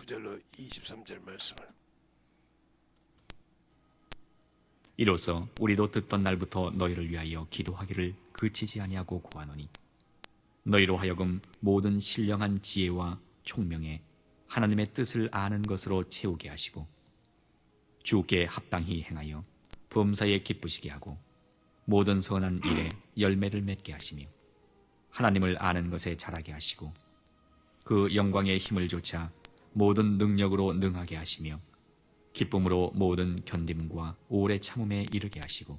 19절로 23절 말씀을. 이로써 우리도 듣던 날부터 너희를 위하여 기도하기를 그치지 아니하고 구하노니 너희로 하여금 모든 신령한 지혜와 총명에 하나님의 뜻을 아는 것으로 채우게 하시고 주께 합당히 행하여 범사에 기쁘시게 하고 모든 선한 일에 열매를 맺게 하시며 하나님을 아는 것에 자라게 하시고 그 영광의 힘을 조차 모든 능력으로 능하게 하시며 기쁨으로 모든 견딤과 오래 참음에 이르게 하시고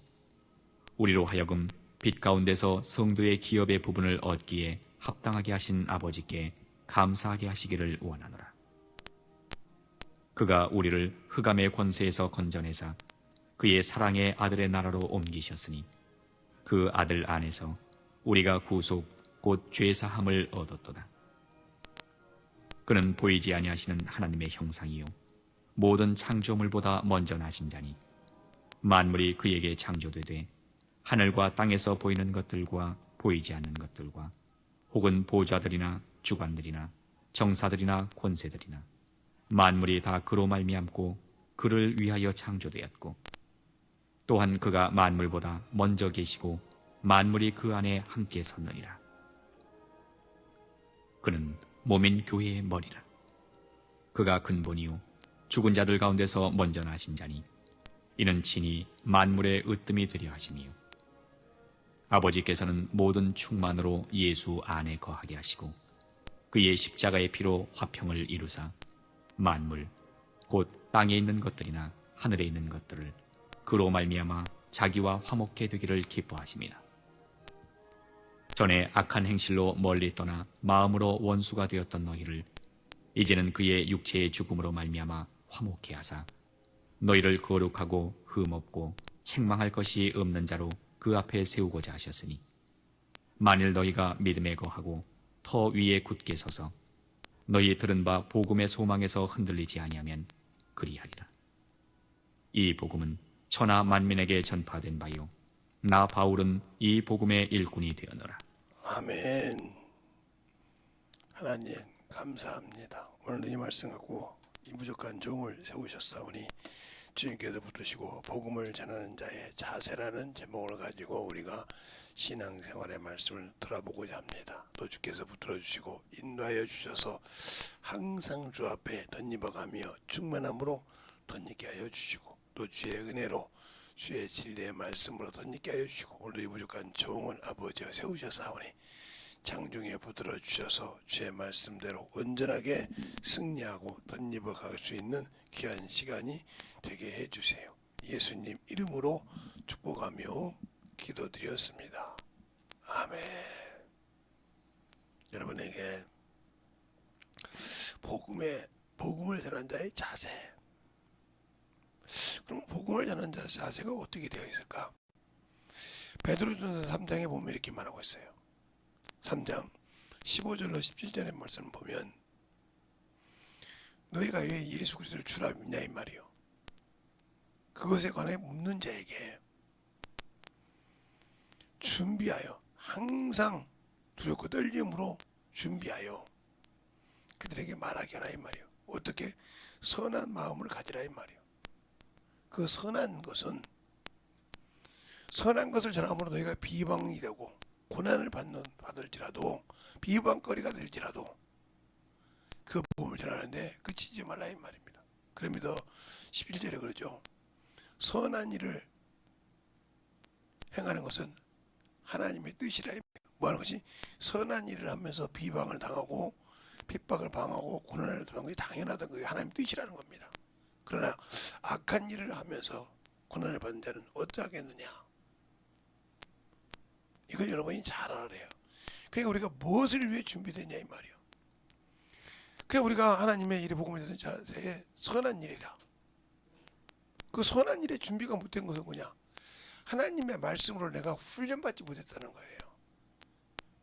우리로 하여금 빛 가운데서 성도의 기업의 부분을 얻기에 합당하게 하신 아버지께 감사하게 하시기를 원하노라. 그가 우리를 흑암의 권세에서 건져내사 그의 사랑의 아들의 나라로 옮기셨으니 그 아들 안에서 우리가 구속 곧 죄사함을 얻었도다. 그는 보이지 아니하시는 하나님의 형상이요 모든 창조물보다 먼저 나신 자니 만물이 그에게 창조되되 하늘과 땅에서 보이는 것들과 보이지 않는 것들과 혹은 보좌들이나 주관들이나 정사들이나 권세들이나 만물이 다 그로 말미암고 그를 위하여 창조되었고 또한 그가 만물보다 먼저 계시고 만물이 그 안에 함께 섰느니라. 그는 몸인 교회의 머리라. 그가 근본이요 죽은 자들 가운데서 먼저 나신 자니 이는 친히 만물의 으뜸이 되려 하심이요 아버지께서는 모든 충만으로 예수 안에 거하게 하시고 그의 십자가의 피로 화평을 이루사 만물 곧 땅에 있는 것들이나 하늘에 있는 것들을 그로 말미암아 자기와 화목해 되기를 기뻐하심이라. 전에 악한 행실로 멀리 떠나 마음으로 원수가 되었던 너희를 이제는 그의 육체의 죽음으로 말미암아 화목해 하사 너희를 거룩하고 흠없고 책망할 것이 없는 자로 그 앞에 세우고자 하셨으니 만일 너희가 믿음에 거하고 터 위에 굳게 서서 너희 들은 바 복음의 소망에서 흔들리지 아니하면 그리하리라. 이 복음은 천하 만민에게 전파된 바요 나 바울은 이 복음의 일꾼이 되었노라. 아멘. 하나님 감사합니다. 오늘 이 말씀 갖고 이 부족한 종을 세우셨사오니 주님께서 붙드시고 복음을 전하는 자의 자세라는 제목을 가지고 우리가 신앙생활의 말씀을 돌아보고자 합니다. 또 주께서 붙들어 주시고 인도하여 주셔서 항상 주 앞에 덧입어가며 충만함으로 덧입게 하여 주시고 또 주의 은혜로 주의 진리의 말씀으로 덧입게 하여 주시고 오늘도 이 부족한 종을 아버지가 세우셨사오니 장중에 붙들어 주셔서 주의 말씀대로 온전하게 승리하고 덧입어 갈 수 있는 귀한 시간이 되게 해주세요. 예수님 이름으로 축복하며 기도드렸습니다. 아멘. 여러분에게 복음을 전하는 자의 자세. 그럼 복음을 전하는 자의 자세가 어떻게 되어 있을까? 베드로전서 3장에 보면 이렇게 말하고 있어요. 3장 15절로 17절의 말씀을 보면 너희가 왜 예수 그리스도를 주라 믿냐 이 말이요. 그것에 관해 묻는 자에게 준비하여 항상 두렵고 떨림으로 준비하여 그들에게 말하게 하라 이 말이요. 어떻게? 선한 마음을 가지라 이 말이요. 그 선한 것을 전함으로 너희가 비방이 되고 고난을 받을지라도 비방거리가 될지라도 그 복음을 전하는데 그치지 말라 이 말입니다. 그러면서 11절에 그러죠. 선한 일을 행하는 것은 하나님의 뜻이라. 뭐 하는 것이? 선한 일을 하면서 비방을 당하고 핍박을 당하고 고난을 당하는 것이 당연하다는 것이 하나님의 뜻이라는 겁니다. 그러나 악한 일을 하면서 고난을 받는 자는 어떠하겠느냐? 이걸 여러분이 잘 알아야. 그러니까 우리가 무엇을 위해 준비되냐 이 말이요. 그러니까 우리가 하나님의 일에 복음을 전하는 자세에 선한 일이라. 그 선한 일에 준비가 못된 것은 뭐냐? 하나님의 말씀으로 내가 훈련받지 못했다는 거예요.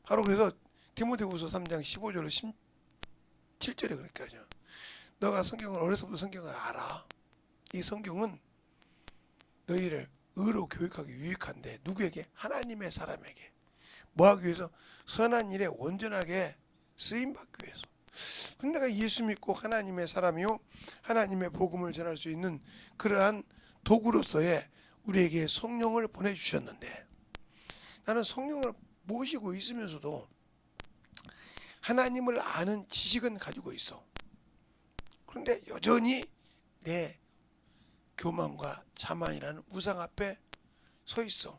바로 그래서 디모데후서 3장 15절로 17절에 그렇게 하죠. 너가 성경을 어려서부터 성경을 알아. 이 성경은 너희를 의로 교육하기 유익한데 누구에게? 하나님의 사람에게. 뭐 하기 위해서? 선한 일에 온전하게 쓰임받기 위해서. 근데 내가 예수 믿고 하나님의 사람이요 하나님의 복음을 전할 수 있는 그러한 도구로서의 우리에게 성령을 보내주셨는데, 나는 성령을 모시고 있으면서도 하나님을 아는 지식은 가지고 있어. 그런데 여전히 내 교만과 자만이라는 우상 앞에 서 있어.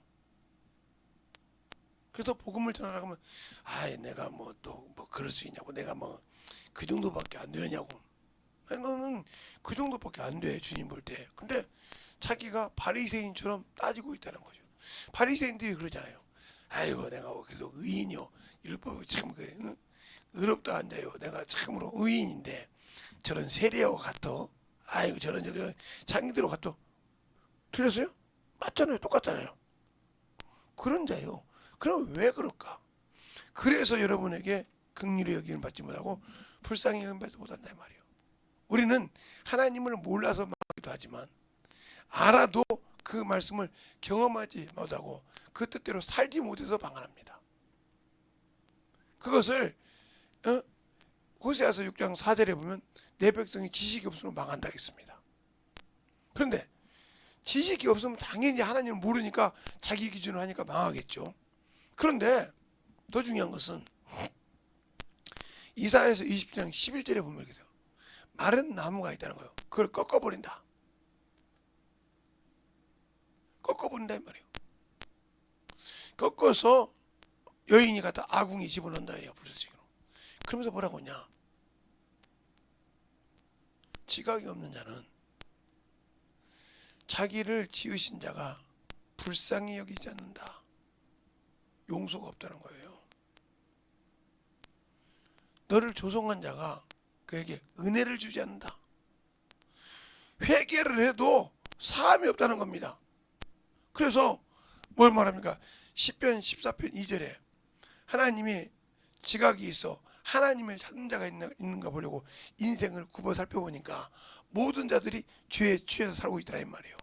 그래서 복음을 전하라고 하면, 내가 뭐 또 뭐 그럴 수 있냐고, 내가 뭐 그 정도밖에 안 되냐고. 아니, 너는 그 정도밖에 안 돼, 주님 볼 때. 근데 자기가 바리새인처럼 따지고 있다는 거죠. 바리새인들이 그러잖아요. 아이고, 내가 그래도 의인이요, 율법 참 의롭다 앉아요. 내가 참으로 의인인데 저런 세리하고 같아. 아이고, 저런 장기들하고 같아. 틀렸어요? 맞잖아요. 똑같잖아요. 그런 자요. 그럼 왜 그럴까? 그래서 여러분에게 긍휼히 여김을 받지 못하고 불쌍히 여김을 받지 못한다 이 말이에요. 우리는 하나님을 몰라서 망하기도 하지만 알아도 그 말씀을 경험하지 못하고 그 뜻대로 살지 못해서 방한합니다. 그것을 호세아서 6장 4절에 보면 내 백성이 지식이 없으면 망한다 했습니다. 그런데 지식이 없으면 당연히 하나님을 모르니까 자기 기준으로 하니까 망하겠죠. 그런데 더 중요한 것은 이사야서 20장 11절에 보면 이렇게 돼요. 마른 나무가 있다는 거예요. 그걸 꺾어버린다. 꺾어버린다 이 말이에요. 꺾어서 여인이 갖다 아궁이 집어넣는다 해요. 불쏘시개로. 그러면서 뭐라고 하냐. 지각이 없는 자는 자기를 지으신 자가 불쌍히 여기지 않는다. 용서가 없다는 거예요. 너를 조성한 자가 그에게 은혜를 주지 않는다. 회개를 해도 사함이 없다는 겁니다. 그래서 뭘 말합니까? 10편 14편 2절에 하나님이 지각이 있어 하나님을 찾는 자가 있는가 보려고 인생을 굽어 살펴보니까 모든 자들이 죄에 취해서 살고 있더라 이 말이에요.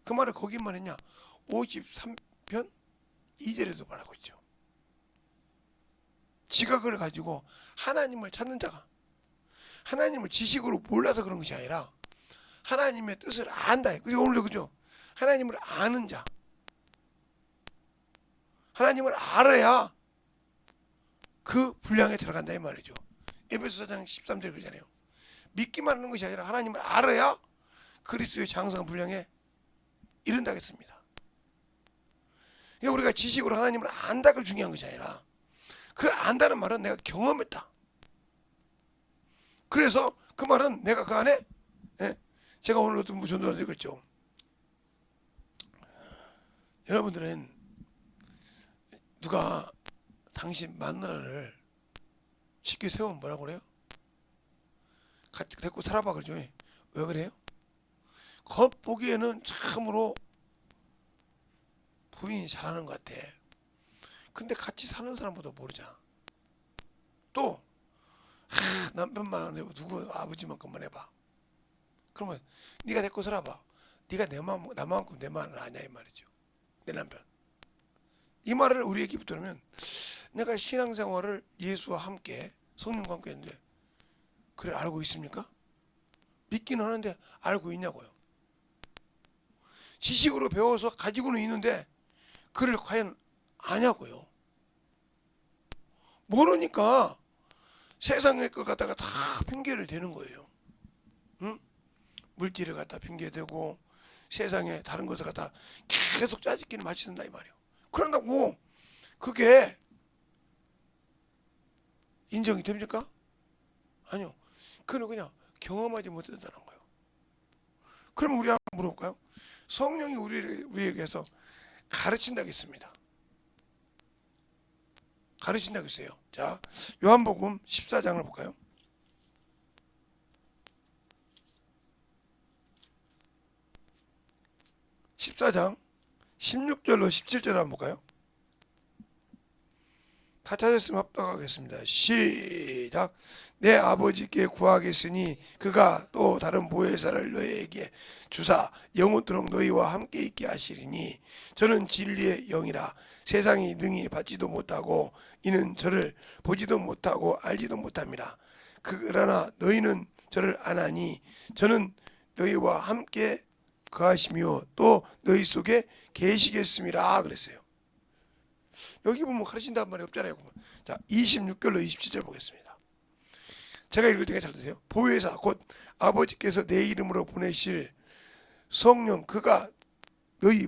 그 말을 거기만 했냐? 53편 2절에도 말하고 있죠. 지각을 가지고 하나님을 찾는 자가, 하나님을 지식으로 몰라서 그런 것이 아니라 하나님의 뜻을 안다. 그리고 오늘도 그죠? 하나님을 아는 자, 하나님을 알아야 그 분량에 들어간다 이 말이죠. 에베소 4장 13절 그러잖아요. 믿기만 하는 것이 아니라 하나님을 알아야 그리스도의 장성한 분량에 이른다 했습니다. 그러니까 우리가 지식으로 하나님을 안다가 중요한 것이 아니라 그 안다는 말은 내가 경험했다. 그래서 그 말은 내가 그 안에 제가 오늘 어떤 전도를 읽었죠. 여러분들은 누가 당신 마누라를 쉽게 세우면 뭐라고 그래요? 같이 데리고 살아봐 그러죠. 왜 그래요? 겉보기에는 참으로 부인이 잘하는 것 같아. 근데 같이 사는 사람보다 모르잖아. 또 남편만 해봐. 누구 아버지만큼만 해봐. 그러면 네가 데리고 살아봐. 네가 나만큼 내 마음을 아냐 이 말이죠. 내 남편. 이 말을 우리에게 붙들면 내가 신앙생활을 예수와 함께 성령과 함께 했는데 그래 알고 있습니까? 믿기는 하는데 알고 있냐고요. 지식으로 배워서 가지고는 있는데 그를 과연 아냐고요. 모르니까 세상의 것 갖다가 다 핑계를 대는 거예요. 응? 물질을 갖다 핑계대고 세상에 다른 것을 갖다 계속 짜집기는 마치는다 이 말이에요. 그런다고 그게 인정이 됩니까? 아니요. 그는 그냥 경험하지 못했다는 거예요. 그럼 우리 한번 물어볼까요? 성령이 우리에게서 가르친다고 했습니다. 가르친다고 했어요. 자, 요한복음 14장을 볼까요? 14장 16절로 17절 한번 볼까요? 다 찾았으면 합독하겠습니다. 시작. 내 아버지께 구하겠으니 그가 또 다른 보혜사를 너희에게 주사 영원토록 너희와 함께 있게 하시리니 저는 진리의 영이라. 세상이 능히 받지도 못하고 이는 저를 보지도 못하고 알지도 못함이라. 그러나 너희는 저를 아나니 저는 너희와 함께 거하시며 또 너희 속에 계시겠음이라 그랬어요. 여기 보면 가르친다는 말이 없잖아요. 자, 26절로 27절 보겠습니다. 제가 읽을 때가 잘 드세요. 보혜사 곧 아버지께서 내 이름으로 보내실 성령 그가 너희에게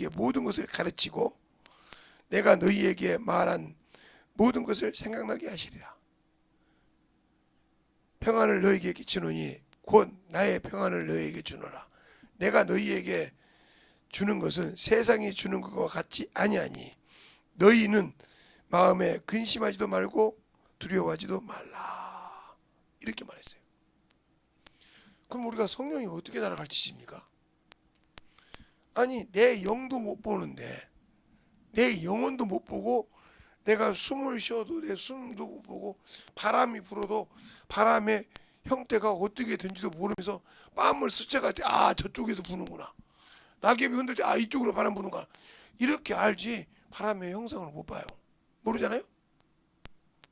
모든 것을 가르치고 내가 너희에게 말한 모든 것을 생각나게 하시리라. 평안을 너희에게 끼치노니 곧 나의 평안을 너희에게 주노라. 내가 너희에게 주는 것은 세상이 주는 것과 같지 아니하니 너희는 마음에 근심하지도 말고 두려워하지도 말라. 이렇게 말했어요. 그럼 우리가 성령이 어떻게 나를 가르치십니까? 아니 내 영도 못 보는데 내 영혼도 못 보고 내가 숨을 쉬어도 내 숨도 못 보고 바람이 불어도 바람의 형태가 어떻게 된지도 모르면서 뺨을 스쳐갈 때 아 저쪽에서 부는구나. 낙엽이 흔들 때 아 이쪽으로 바람 부는구나. 이렇게 알지 바람의 형상을 못 봐요. 모르잖아요.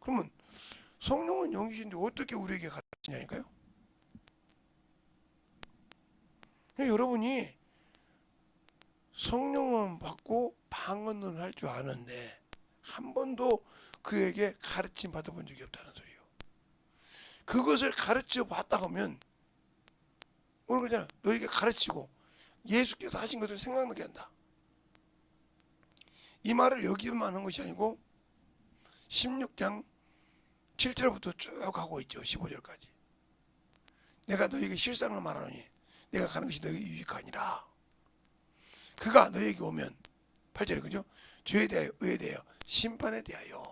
그러면 성령은 영이신데 어떻게 우리에게 가르치냐니까요. 여러분이 성령은 받고 방언은 할 줄 아는데 한 번도 그에게 가르침 받아본 적이 없다는 소리예요. 그것을 가르쳐 봤다 하면 오늘 그러잖아. 너에게 가르치고 예수께서 하신 것을 생각나게 한다. 이 말을 여기만 한 것이 아니고 16장 7절부터 쭉 하고 있죠. 15절까지. 내가 너에게 실상을 말하노니 내가 가는 것이 너에게 유익하니라. 그가 너에게 오면 8절에 그죠? 죄에 대하여 의에 대하여 심판에 대하여.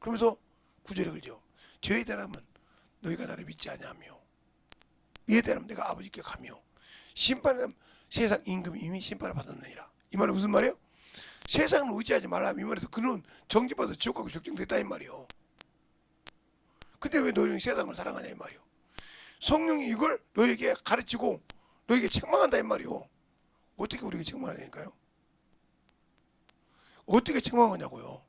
그러면서 9절에 그죠? 죄에 대하면 너희가 나를 믿지 아니하며 의에 대하면 내가 아버지께 가며 심판에 대하면 세상 임금이 이미 심판을 받았느니라. 이 말은 무슨 말이에요? 세상을 의지하지 말라. 이 말에서 그는 정죄받아 지옥 가고 결정됐다 이 말이에요. 근데 왜 너희는 세상을 사랑하냐 이 말이에요. 성령이 이걸 너에게 가르치고 너에게 책망한다 이 말이에요. 어떻게 우리에게 책망하냐니까요. 어떻게 책망하냐고요.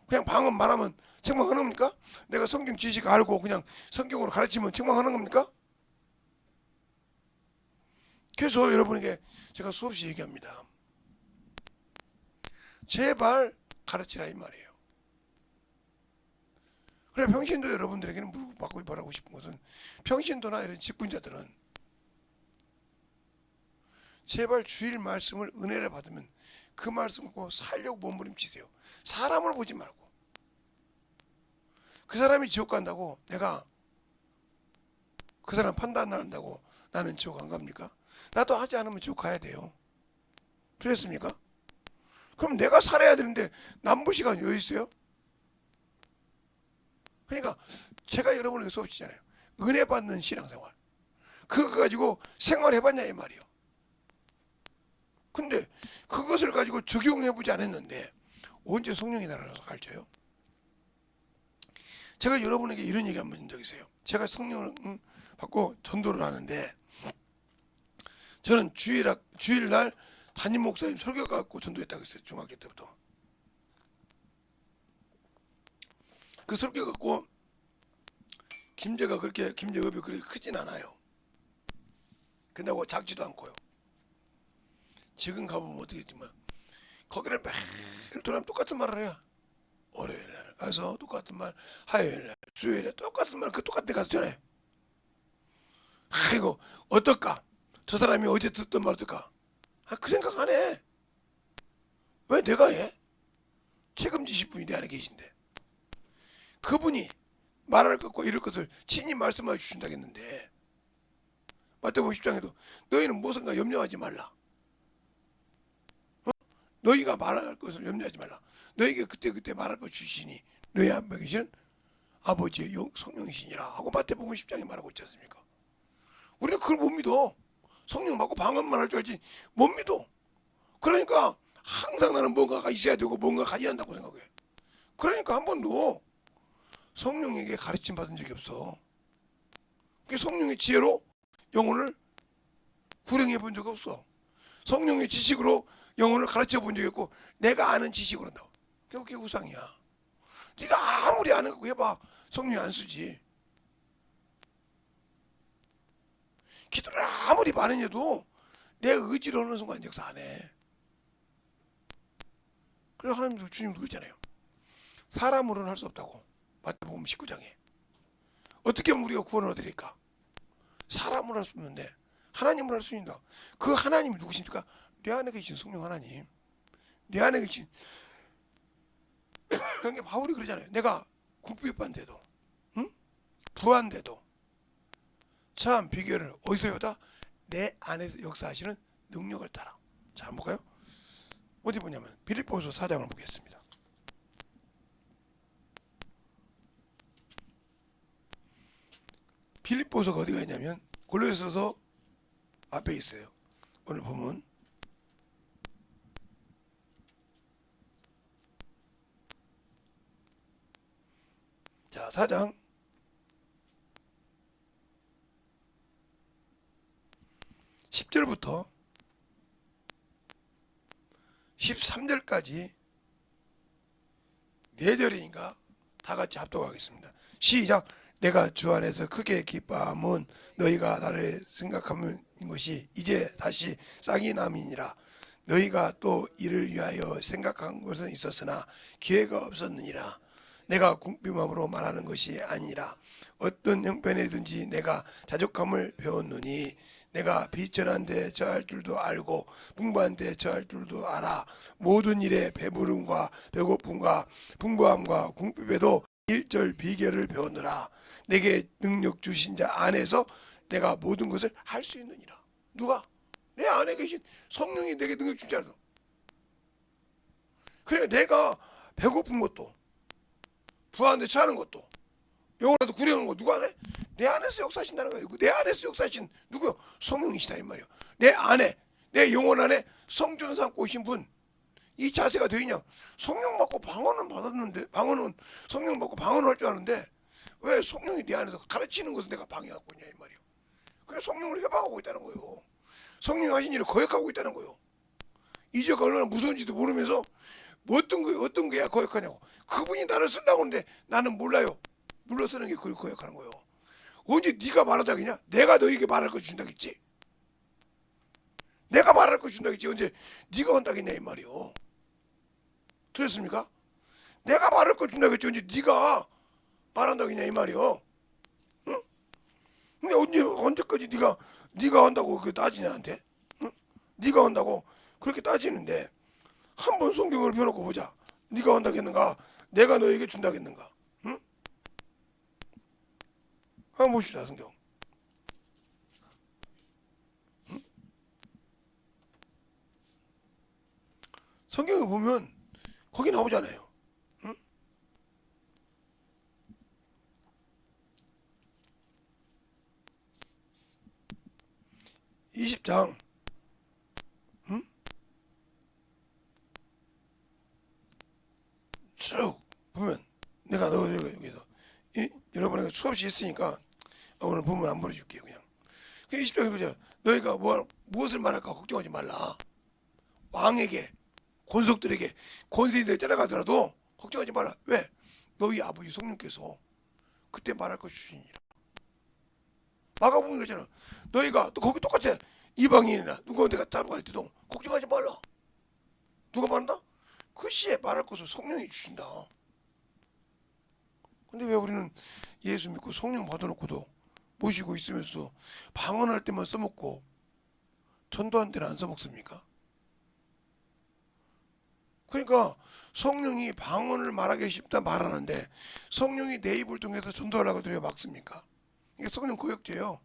그냥 방언 말하면 책망하는 겁니까? 내가 성경 지식 알고 그냥 성경으로 가르치면 책망하는 겁니까? 그래서 여러분에게 제가 수없이 얘기합니다. 제발 가르치라 이 말이에요. 그래 평신도 여러분들에게는 물어받고 바라고 싶은 것은 평신도나 이런 직분자들은 제발 주일 말씀을 은혜를 받으면 그 말씀 갖고 살려고 몸부림치세요. 사람을 보지 말고. 그 사람이 지옥 간다고 내가 그 사람 판단을 한다고 나는 지옥 안 갑니까? 나도 하지 않으면 지옥 가야 돼요. 그랬습니까? 그럼 내가 살아야 되는데 남부 시간이 어디 있어요? 그러니까 제가 여러분에게 수업시잖아요. 은혜 받는 신앙생활. 그거 가지고 생활해봤냐 이 말이에요. 근데 그것을 가지고 적용해보지 않았는데 언제 성령이 나라서 가르쳐요? 제가 여러분에게 이런 얘기 한번 한 적 있어요. 제가 성령을 받고 전도를 하는데 저는 주일날 담임 목사님 설교 갖고 전도했다고 했어요. 중학교 때부터. 그 설교 갖고 김제업이 그렇게 크진 않아요. 근데고 작지도 않고요. 지금 가보면 어떻게 했지만 거기를 매일 돌아면 똑같은 말을 해요. 월요일날 가서 똑같은 말, 화요일날, 수요일에 똑같은 말, 그 똑같은 데 가서 전해. 아이고 어떨까? 저 사람이 어제 듣던 말 어떨까? 그 생각 안 해. 왜 내가 해? 책임지실 분이 내 안에 계신데 그분이 말할 것과 이럴 것을 친히 말씀해 주신다겠는데 마태복음 10장에도 너희는 무엇인가 염려하지 말라. 너희가 말할 것을 염려하지 말라. 너희에게 그때 말할 것 주시니 너희 앞에 계신 아버지의 성령이시니라 하고 마태복음 10장에 말하고 있지 않습니까? 우리는 그걸 못 믿어. 성령 받고 방언만 할 줄 알지 못 믿어. 그러니까 항상 나는 뭔가가 있어야 되고 뭔가 가져야 한다고 생각해. 그러니까 한 번도 성령에게 가르침 받은 적이 없어. 그 성령의 지혜로 영혼을 구령해 본 적이 없어. 성령의 지식으로 영혼을 가르쳐 본 적이 없고 내가 아는 지식으로 나와. 그게 우상이야. 네가 아무리 아는 거 해봐. 성령이 안 쓰지. 기도를 아무리 많이 해도 내 의지로 하는 순간 역사 안 해. 그래서 하나님도 주님도 그러잖아요. 사람으로는 할 수 없다고. 마태복음 19장에. 어떻게 하면 우리가 구원을 얻으리까? 사람으로 할 수 없는데 하나님으로 할 수 있다. 그 하나님이 누구십니까? 내 안에 계신 성령 하나님. 내 안에 계신 그러니까 바울이 그러잖아요. 내가 궁핍한데도 응? 부한데도 참 비결을 어디서 배웠다? 내 안에서 역사하시는 능력을 따라. 자, 한번 볼까요? 어디 보냐면 빌립보서 4장을 보겠습니다. 빌립보서가 어디가 있냐면 골로새서 앞에 있어요. 오늘 보면 자, 4장 10절부터 13절까지 4절이니까 다 같이 합독하겠습니다. 시작. 내가 주 안에서 크게 기뻐함은 너희가 나를 생각하는 것이 이제 다시 싹이 남이니라. 너희가 또 이를 위하여 생각한 것은 있었으나 기회가 없었느니라. 내가 궁핍함으로 말하는 것이 아니라 어떤 형편에든지 내가 자족함을 배웠노니 내가 비천한데 처할 줄도 알고 풍부한데 처할 줄도 알아. 모든 일에 배부름과 배고픔과 풍부함과 궁핍에도 일절 비결을 배우느라. 내게 능력 주신 자 안에서 내가 모든 것을 할 수 있느니라. 누가? 내 안에 계신 성령이 내게 능력 주지 않아. 그래 내가 배고픈 것도 부하는데 처하는 것도 영혼에도 구령하는 거 누가 하네? 내 안에서 역사하신다는 거예요. 내 안에서 역사하신 누구요? 성령이시다 이 말이요. 내 안에 내 영혼 안에 성전 삼고 오신 분. 이 자세가 되냐? 성령 받고 방언은 받았는데 방언은 성령 받고 방언을 할 줄 아는데 왜 성령이 내 안에서 가르치는 것을 내가 방해하고 있냐 이 말이요. 그래서 성령을 해방하고 있다는 거예요. 성령이 하신 일을 거역하고 있다는 거예요. 이 죄가 얼마나 무서운지도 모르면서 뭐 어떤 거야 거역하냐고. 그분이 나를 쓴다고 하는데 나는 몰라요. 물러 쓰는 게 그걸 거역하는 거예요. 언제 네가 말하자겠냐? 내가 너에게 말할 거 준다겠지. 내가 말할 거 준다겠지. 언제 네가 한다겠냐 이 말이요. 들었습니까? 내가 말할 거 준다겠지. 언제 네가 말한다겠냐 이 말이요. 응? 근데 언제까지 네가 한다고 그 따지냐 한테? 응? 네가 한다고 그렇게 따지는데 한번 성경을 펴놓고 보자. 네가 한다겠는가? 내가 너에게 준다겠는가? 응? 한번 봅시다 성경. 응? 성경을 보면 거기 나오잖아요. 응? 20장 응? 쭉 보면 내가 너 여기서 여러분에게 수없이 있으니까 오늘 보면 안 보내줄게요 그냥. 그 20장에 보자. 너희가 무엇을 말할까 걱정하지 말라. 왕에게 권속들에게 권세인들 따라가더라도 걱정하지 말라. 왜? 너희 아버지 성령께서 그때 말할 것 주시니라. 마가복음 그러잖아. 너희가 또 거기 똑같아. 이방인이나 누가 내가 따라갈 때도 걱정하지 말라. 누가 말한다? 그 시에 말할 것을 성령이 주신다. 근데 왜 우리는 예수 믿고 성령 받아놓고도 모시고 있으면서 방언할 때만 써먹고 전도한 데는 안 써먹습니까? 그러니까 성령이 방언을 말하기 쉽다 말하는데 성령이 내 입을 통해서 전도하려고 하더니 왜 막습니까? 이게 성령 거역죄예요.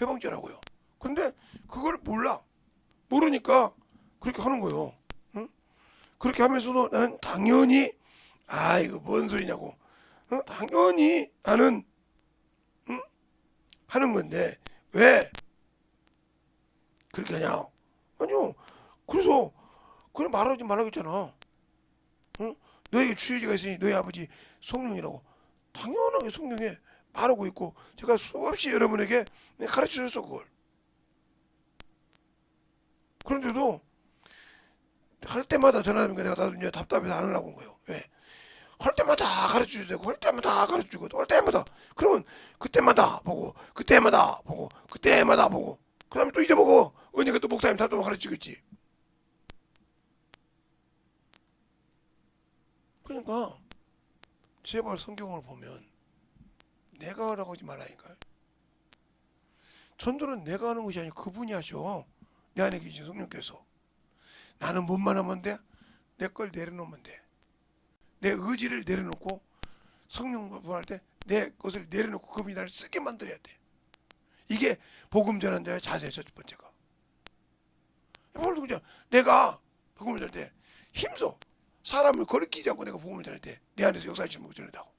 회방죄라고요. 근데 그걸 몰라. 모르니까 그렇게 하는 거예요. 응? 그렇게 하면서도 나는 당연히 이거 뭔 소리냐고. 당연히 나는 하는 건데 왜 그렇게 하냐? 아니요. 그래서 그럼 말하지 말라고 했잖아. 응? 너에게 주의가 있으니 너희 아버지 성령이라고. 당연하게 성령에 말하고 있고 제가 수없이 여러분에게 가르쳐 줬어 그걸. 그런데도 할 때마다 전화하니까 내가 나도 이제 답답해서 안 하려고 한 거예요. 왜? 할 때마다 가르쳐 줘야 되고 할 때마다 가르쳐 주고 할 때마다 그러면 그때마다 보고 그때마다 보고 그때마다 보고 그 다음에 또 잊어먹어. 언니가 또 목사님 답답 가르치겠지. 그러니까 제발 성경을 보면 내가 하라고 하지 말라니까요. 전도는 내가 하는 것이 아니고 그분이 하셔. 내 안에 계신 성령께서. 나는 몸만 하면 돼. 내 걸 내려놓으면 돼. 내 의지를 내려놓고 성령 부활할 때 내 것을 내려놓고 그분이 나를 쓰게 만들어야 돼. 이게 복음 전한 자의 자세 첫 번째가. 내가 복음을 전할 때 힘써 사람을 거리끼지 않고 내가 복음을 전할 때 내 안에서 역사하시는 복음을 전한다고.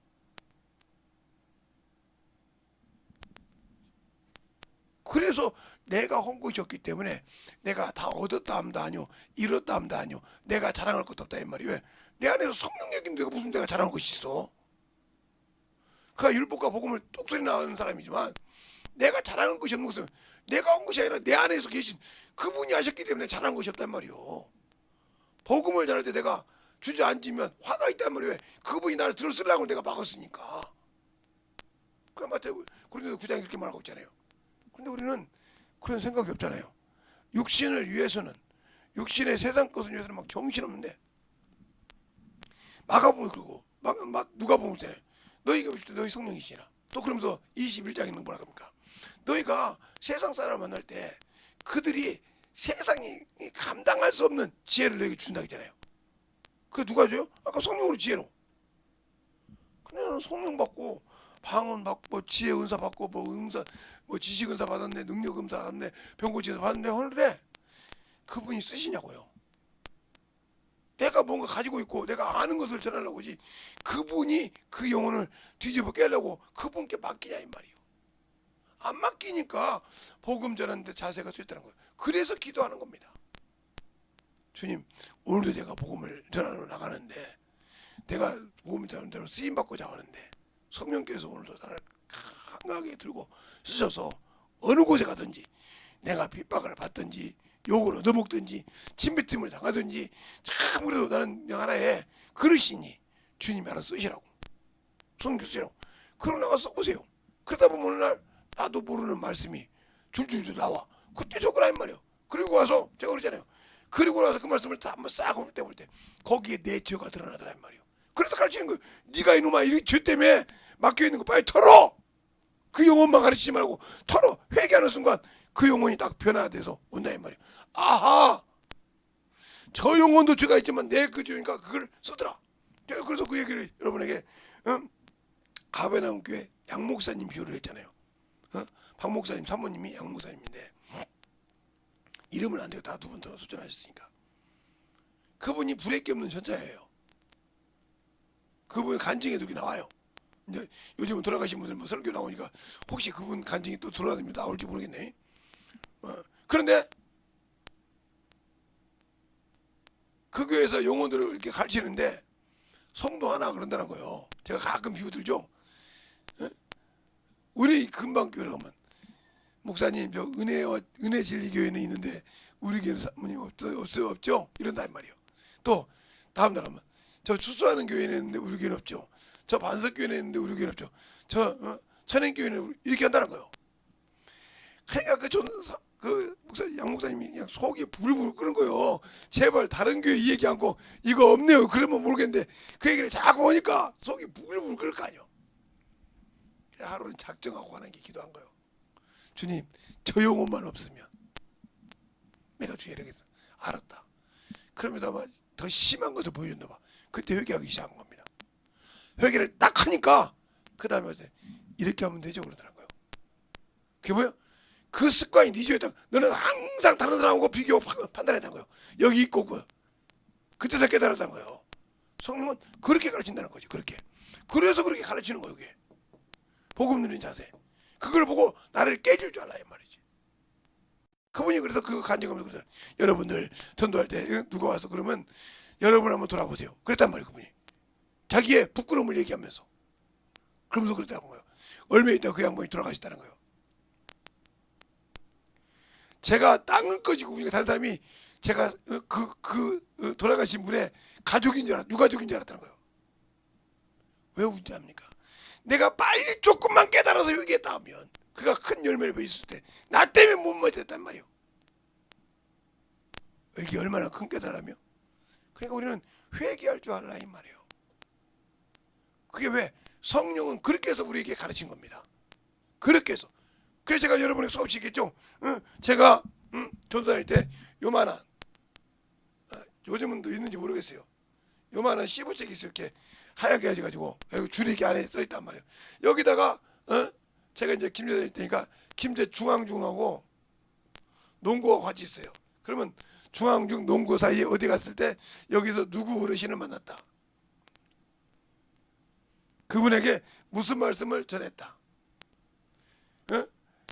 그래서 내가 한 것이었기 때문에 내가 다 얻었다 함도 아니오 잃었다 함도 아니오 내가 자랑할 것도 없다 이 말이. 왜? 내 안에서 성령 얘기인데 무슨 내가 자랑할 것이 있어. 그가 율법과 복음을 똑소리 나오는 사람이지만 내가 자랑할 것이 없는 것은 내가 한 것이 아니라 내 안에서 계신 그분이 하셨기 때문에 자랑한 것이 없단 말이오. 복음을 전할 때 내가 주저앉으면 화가 있단 말이오. 왜? 그분이 나를 들어쓰려고 내가 막았으니까. 그러니까 마태복음 9장 이렇게 말하고 있잖아요. 근데 우리는 그런 생각이 없잖아요. 육신을 위해서는 육신의 세상 것을 위해서는 막 정신없는데 마가복음 그러고 누가복음 있잖아요. 너희가 오실 때 너희 성령이시라. 또 그러면서 21장에 있는 뭐라 합니까? 너희가 세상 사람 만날 때 그들이 세상이 감당할 수 없는 지혜를 너희에게 준다 했잖아요. 그게 누가 줘요? 아까 성령으로 지혜로. 그냥 성령 받고 방언 받고 지혜 은사 받고 뭐 지식 은사 받았네 능력 은사 받았네 병고치 은사 받았네 하는데 그분이 쓰시냐고요. 내가 뭔가 가지고 있고 내가 아는 것을 전하려고 하지 그분이 그 영혼을 뒤집어 깨려고 그분께 맡기냐 이 말이에요. 안 맡기니까 복음 전하는데 자세가 쇠했다는 거예요. 그래서 기도하는 겁니다. 주님 오늘도 내가 복음을 전하러 나가는데 내가 복음을 전하는 대로 쓰임받고자 하는데 성령께서 오늘도 나를 강하게 들고 쓰셔서 어느 곳에 가든지 내가 핍박을 받든지 욕을 얻어먹든지 침뱉음을 당하든지 참 그래도 나는 하나의 그릇이니 주님이 알아서 쓰시라고 성령 쓰시라고. 그럼 나가 써보세요. 그러다 보면 어느 날 나도 모르는 말씀이 줄줄줄 나와. 그때 적으라 이 말이에요. 그리고 와서 제가 그러잖아요. 그리고 나서 그 말씀을 다 한번 싹 볼 때 거기에 내 죄가 드러나더라 이 말이에요. 그래서 가르치는 거예요. 네가 이놈아 이 죄 때문에 막혀있는 거 빨리 털어. 그 영혼만 가르치지 말고 털어. 회개하는 순간 그 영혼이 딱 변화돼서 온다 이 말이에요. 아하 저 영혼도 죄가 있지만 내 그 죄니까 그걸 쓰더라. 그래서 그 얘기를 여러분에게 아베나움 교회 양 목사님 비유를 했잖아요. 박 목사님 사모님이 양 목사님인데 이름은 안 돼요. 다 두 분 더 소전하셨으니까. 그분이 불의기 없는 전자예요. 그분 간증에 여기 나와요. 이제 요즘은 돌아가신 분들 뭐 설교 나오니까 혹시 그분 간증이 또 돌아다니면 나올지 모르겠네. 그런데 그 교회에서 영혼들을 이렇게 가르치는데 성도 하나 그런다는 거예요. 제가 가끔 비유 들죠. 우리 금방교회를 가면 목사님 저 은혜 진리 교회는 있는데 우리 교회는 사모님 없어요 없죠 이런다 말이에요. 또 다음 날 가면 저 추수하는 교회는 있는데 우리 교회는 없죠. 저 반석 교회는 있는데 우리 교회는 없죠. 저 천행 교회는 이렇게 한다는 거예요. 그러니까 그 양 목사님이 그냥 속이 불불 끓는 거예요. 제발 다른 교회 이 얘기 않고 이거 없네요. 그러면 모르겠는데 그 얘기를 자꾸 하니까 속이 불불 끓을 거 아니에요. 하루는 작정하고 하는 게 기도한 거예요. 주님 저 영혼만 없으면 내가 주의 이렇게 알았다. 그러면서 아마 더 심한 것을 보여준다 봐. 그때 회개하기 시작한 겁니다. 회개를 딱 하니까 그 다음에 이렇게 하면 되죠 그러더라고요. 그게 뭐야? 그 습관이 네 죄였다. 너는 항상 다른 사람하고 비교하고 판단했다는 거예요. 여기 있고 그때서 깨달았다는 거예요. 성령은 그렇게 가르친다는 거죠. 그렇게. 그래서 그렇게 가르치는 거예요. 이게. 복음 누린 자세. 그걸 보고 나를 깨질 줄 알아요 말이지. 그분이 그래서 그 간증하면서 그러잖아요. 여러분들 전도할 때 누가 와서 그러면 여러분 한번 돌아보세요. 그랬단 말이에요. 그분이 자기의 부끄러움을 얘기하면서 그러면서 그랬다는 거예요. 얼마 있다 그 양반이 돌아가셨다는 거예요. 제가 땅을 꺼지고 우리가 다른 사람이 제가 돌아가신 분의 가족인 줄 유가족인 줄 알았다는 거예요. 왜 운전합니까? 내가 빨리 조금만 깨달아서 얘기했다 하면 그가 큰 열매를 보였을 때 나 때문에 못 맞았단 말이에요. 이게 얼마나 큰 깨달으며 그러니까 우리는 회개할 줄 알라 이 말이에요. 그게 왜? 성령은 그렇게 해서 우리에게 가르친 겁니다. 그렇게 해서. 그래서 제가 여러분에게 수없이 얘기했죠. 제가 전도할 때 요만한 요즘은 또 있는지 모르겠어요. 요만한 시부책이 있어요. 이렇게 하얗게 해가지고 줄이 이렇게 안에 써있단 말이에요. 여기다가 제가 이제 김제 다닐 때니까 김제 중앙중하고 농구가 같이 있어요. 그러면 중앙중 농구 사이에 어디 갔을 때 여기서 누구 어르신을 만났다. 그분에게 무슨 말씀을 전했다.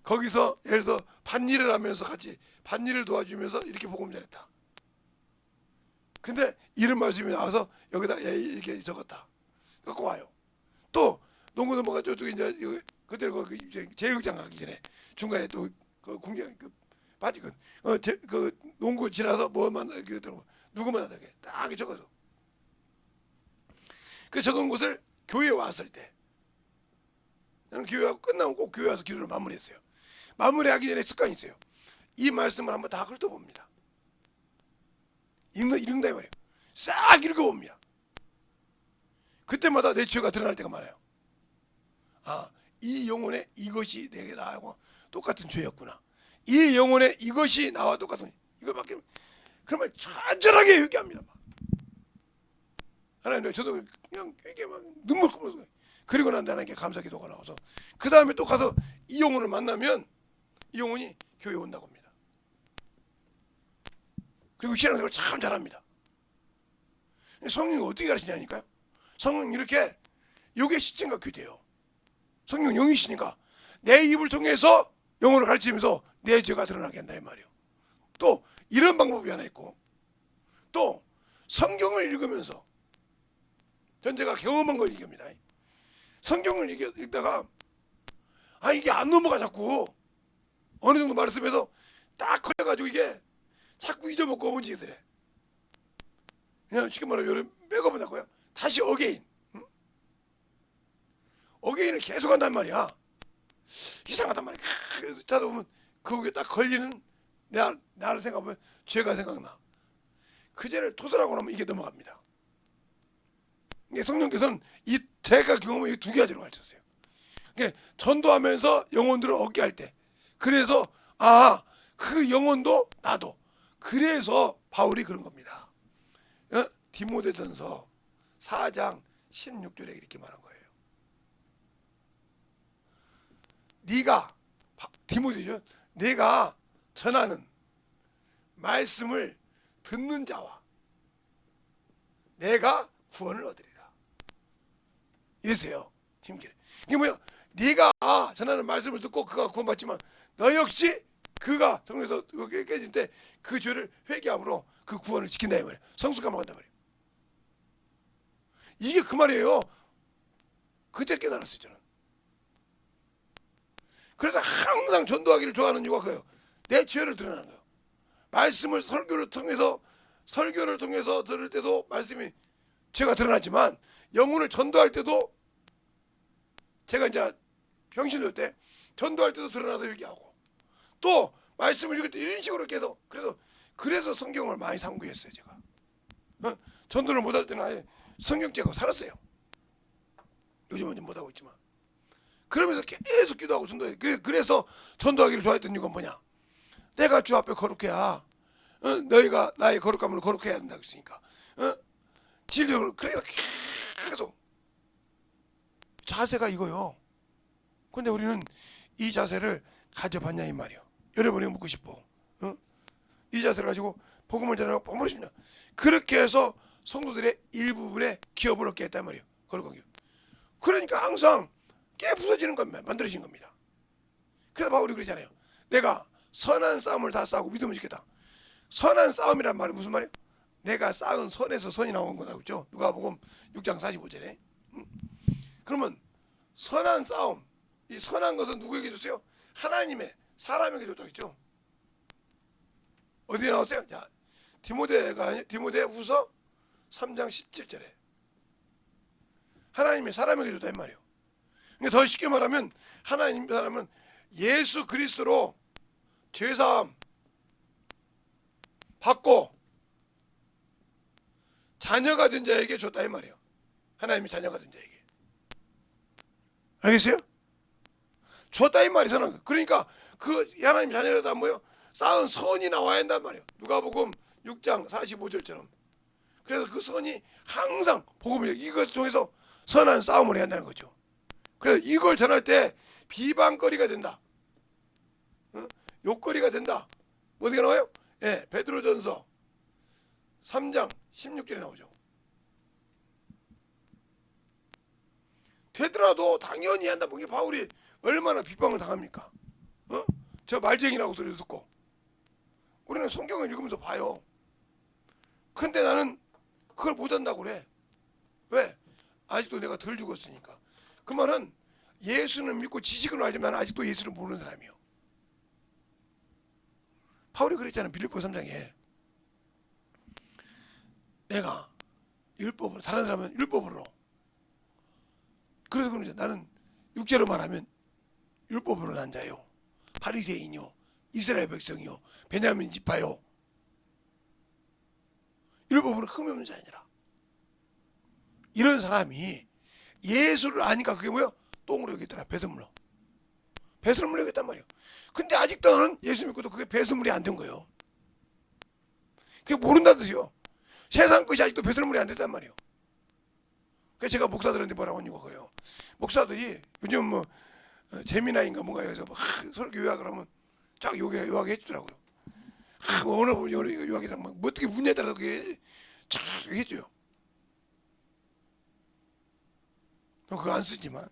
거기서 예를 들어서 밭일을 하면서 같이 밭일을 도와주면서 이렇게 복음 전했다. 근데 이런 말씀이 나와서 여기다 이렇게 적었다. 갖고 와요. 또 농구 넘어가 저쪽에 이제 그대로 이제 제일극장 가기 전에 중간에 또 그 공장 그 빠지건 그 농구 지나서 뭐만 누구 만나게 딱 적어서 그 적은 곳을 교회에 왔을 때 저는 교회가 끝나고 꼭 교회 와서 기도를 마무리했어요. 마무리하기 전에 습관이 있어요. 이 말씀을 한번 다 훑어봅니다. 읽는다 이 말이에요. 싹 읽어봅니다. 그때마다 내 죄가 드러날 때가 많아요. 아, 이 영혼에 이것이 내게 나하고 똑같은 죄였구나. 이 영혼에 이것이 나와 똑같은 이거밖에 그러면 간절하게 회개합니다. 하나님 저도 그냥 이게 막 눈물 흘리면서 그리고 난 하나님께 감사 기도가 나와서 그 다음에 또 가서 이 영혼을 만나면 이 영혼이 교회에 온다고 합니다. 그리고 신앙생활을 참 잘합니다. 성령이 어떻게 가르치냐니까요. 성령이 이렇게 요게 시점과 교대요. 성령 영이시니까 내 입을 통해서 영혼을 가르치면서 내 죄가 드러나게 한다 이 말이에요. 또 이런 방법이 하나 있고 또 성경을 읽으면서 전 제가 경험한 걸 얘기합니다. 성경을 읽다가 이게 안 넘어가 자꾸 어느 정도 말씀에서 딱 걸려가지고 이게 자꾸 잊어먹고 움직이더래. 그냥 쉽게 말하면 빼고보다고요. 다시 어게인. 어게인을 계속 한단 말이야. 이상하단 말이야. 자다 보면 그게 딱 걸리는 나를 생각하면 죄가 생각나. 그 죄를 토설하고 나면 이게 넘어갑니다. 성령께서는 이 제가 경험을 두 가지로 가르쳤어요. 그러니까 전도하면서 영혼들을 얻게 할 때, 그래서 그 영혼도 나도. 그래서 바울이 그런 겁니다. 디모데전서 4장 16절에 이렇게 말한 거예요. 네가 디모데죠. 네가 전하는 말씀을 듣는 자와 내가 구원을 얻으리라. 이랬어요. 힘기를. 이게 뭐야? 네가 전하는 말씀을 듣고 그가 구원받지만 너 역시 그가 성령에서 깨질 때 그 죄를 회개함으로 그 구원을 지킨다 이 말이에요. 성숙함을 한다 말이에요. 이게 그 말이에요. 그때 깨달았어요 저는. 그래서 항상 전도하기를 좋아하는 이유가 그예요. 내 죄를 드러나는 거예요. 말씀을 설교를 통해서 들을 때도 말씀이 죄가 드러나지만 영혼을 전도할 때도 제가 이제 병신도 때 전도할 때도 드러나서 얘기하고 또 말씀을 읽을 때 이런 식으로 계속 그래서 성경을 많이 상고했어요 제가. 전도를 못할 때는 아예 성경책하고 살았어요. 요즘은 좀 못하고 있지만 그러면서 계속 기도하고 전도해. 그래서 전도하기를 좋아했던 이유가 뭐냐? 내가 주 앞에 거룩해야 너희가 나의 거룩함을 거룩해야 된다고 했으니까 진리를 그래서 계속 자세가 이거요. 근데 우리는 이 자세를 가져봤냐 이 말이요. 여러분이 묻고 싶어. 이 자세를 가지고 복음을 전하고 복음을 심냐. 그렇게 해서 성도들의 일부분의 기업을 얻게 했단 말이에요. 거룩한 기업. 그러니까 항상 깨 부서지는 겁니다. 만들어진 겁니다. 그래서 바울이 그러잖아요. 내가 선한 싸움을 다 싸우고 믿음을 지켰다. 선한 싸움이란 말이 무슨 말이야? 내가 쌓은 선에서 선이 나온 거다. 그죠? 누가복음 6장 45절에. 그러면 선한 싸움, 이 선한 것은 누구에게 줬어요? 하나님의, 사람에게 줬다 했죠. 어디에 나왔어요? 자, 디모데 후서 3장 17절에 하나님의 사람에게 줬다 이 말이에요. 그러니까 더 쉽게 말하면 하나님 사람은 예수 그리스도로 죄사함 받고 자녀가 된 자에게 줬다 이 말이에요. 하나님이 자녀가 된 자에게. 알겠어요? 줬다 이 말이 선한 거. 그러니까 그 하나님 자녀라도 뭐요? 쌓은 선이 나와야 한단 말이에요. 누가복음 6장 45절처럼. 그래서 그 선이 항상 복음을 이것을 통해서 선한 싸움을 해야 한다는 거죠. 그래서 이걸 전할 때 비방거리가 된다. 욕거리가 된다. 어디가 나와요? 예, 베드로전서 3장 16절에 나오죠. 되더라도 당연히 한다. 이게 바울이 얼마나 비방을 당합니까? 저 말쟁이라고 소리 듣고. 우리는 성경을 읽으면서 봐요. 근데 나는 그걸 못한다고 그래. 왜? 아직도 내가 덜 죽었으니까. 그 말은 예수는 믿고 지식으로 알지만 아직도 예수를 모르는 사람이요. 바울이 그랬잖아요. 빌립보 3장에 내가 율법으로, 다른 사람은 율법으로, 그래서 그러죠. 나는 육체로 말하면 율법으로 난 자요, 바리새인이요, 이스라엘 백성이요, 베냐민 지파요, 율법으로 흠이 없는 자니라. 이런 사람이 예수를 아니까 그게 뭐야? 똥으로 여기더라. 배설물로. 배설물로 여겼단 말이에요. 근데 아직도는 예수 믿고도 그게 배설물이 안 된 거예요. 그게 모른다는 뜻이요. 세상 것이 아직도 배설물이 안 됐단 말이에요. 그래서 제가 목사들한테 뭐라고 하냐고 그래요. 목사들이 요즘 뭐 재미나인가 뭔가 해서 설교 요약을 하면 쫙 요약해 주더라고요. 어느 분이 요약해서 뭐 어떻게 문제에 따라서 그게 쫙 해줘요. 그거 안 쓰지만.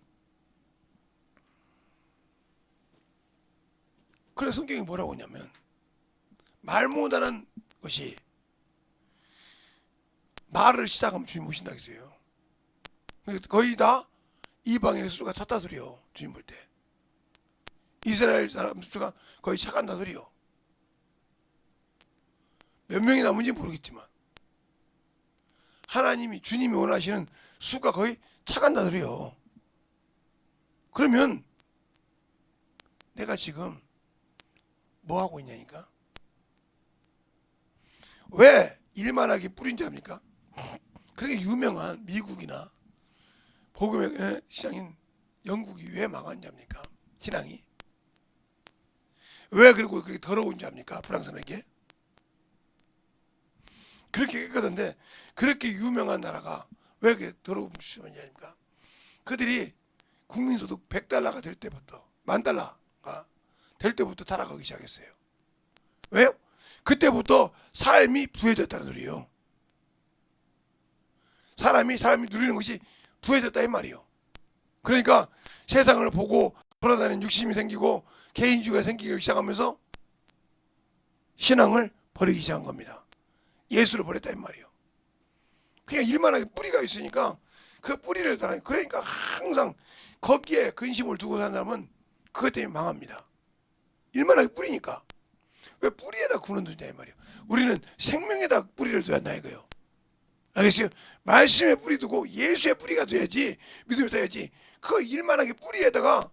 그래서 성경이 뭐라고 하냐면 말 못하는 것이 말을 시작하면 주님 오신다 했어요. 거의 다 이방인의 수가 찼다 소리요. 주님 볼 때 이스라엘 사람 수가 거의 차간다 소리요. 몇 명이 남은지 모르겠지만 하나님이, 주님이 원하시는 수가 거의 차간다 소리요. 그러면 내가 지금 뭐 하고 있냐니까. 왜 일만하게 뿌린 자입니까? 그렇게 유명한 미국이나 복음의 시장인 영국이 왜 망한 자입니까? 신앙이 왜 그리고 그렇게 더러운 자입니까? 프랑스에게 그렇게 깨끗한데 그렇게 유명한 나라가 왜 그렇게 더러운 자입니까? 그들이 국민소득 100달러가 될 때부터, 10,000달러가 될 때부터 타락하기 시작했어요. 왜요? 그때부터 삶이 부해졌다는 소리예요. 삶이 누리는 것이 부해졌다 이 말이에요. 그러니까 세상을 보고 돌아다니는 욕심이 생기고 개인주의가 생기기 시작하면서 신앙을 버리기 시작한 겁니다. 예수를 버렸다 이 말이에요. 그냥 일만하게 뿌리가 있으니까 그 뿌리를 따라, 그러니까 항상 거기에 근심을 두고 사는 사람은 그것 때문에 망합니다. 일만하게 뿌리니까. 왜 뿌리에다 구는 두냐 이 말이에요. 우리는 생명에다 뿌리를 둬야 한다 이거예요. 알겠어요? 말씀에 뿌리 두고 예수의 뿌리가 돼야지, 믿음이 돼야지. 그 일만하게 뿌리에다가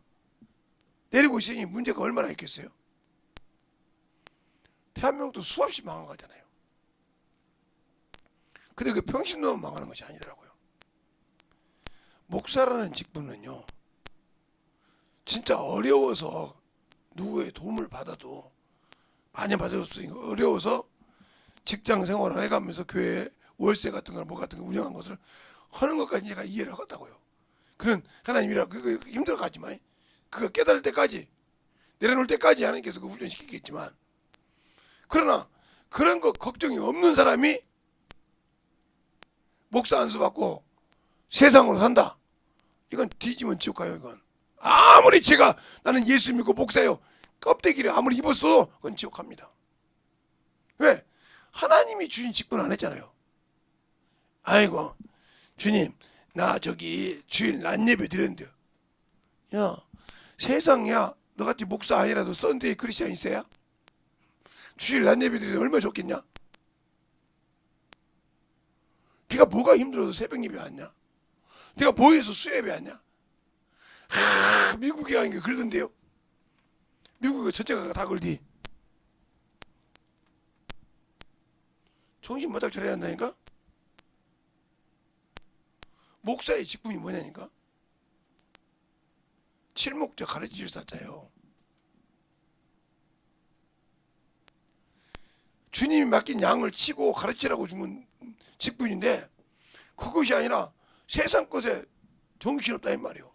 내리고 있으니 문제가 얼마나 있겠어요? 대한민국도 수없이 망한 거잖아요. 근데 그 평신도만 망하는 것이 아니더라고요. 목사라는 직분은요, 진짜 어려워서 누구의 도움을 받아도 많이 받아줬으니까 어려워서 직장 생활을 해가면서 교회 월세 같은 거, 뭐 같은 거 운영한 것을 하는 것까지 제가 이해를 하겠다고요. 그런 하나님이라 그거 힘들어가지만 그거 깨달을 때까지, 내려놓을 때까지 하나님께서 그 훈련시키겠지만, 그러나 그런 거 걱정이 없는 사람이 목사 안수 받고 세상으로 산다. 이건 뒤지면 지옥 가요. 이건 아무리 제가 나는 예수 믿고 목사요, 껍데기를 아무리 입었어도 그건 지옥 갑니다. 왜? 하나님이 주신 직분 안 했잖아요. 아이고 주님 나 저기 주일 낮 예배 드렸는데요. 야 세상야 너같이 목사 아니라도 썬데이 크리스찬 있어야? 주일 낮 예배 드리는데 얼마나 좋겠냐? 네가 뭐가 힘들어서 새벽 예배 왔냐? 네가 뭐해서 수예배 왔냐? 미국에 가니까 그러던데요. 미국에 첫째가 다 걸디. 정신 바짝 차려야 한다니까? 목사의 직분이 뭐냐니까? 칠목자 가르칠 사자요. 주님이 맡긴 양을 치고 가르치라고 준 직분인데 그것이 아니라 세상 것에 정신없다 이 말이요.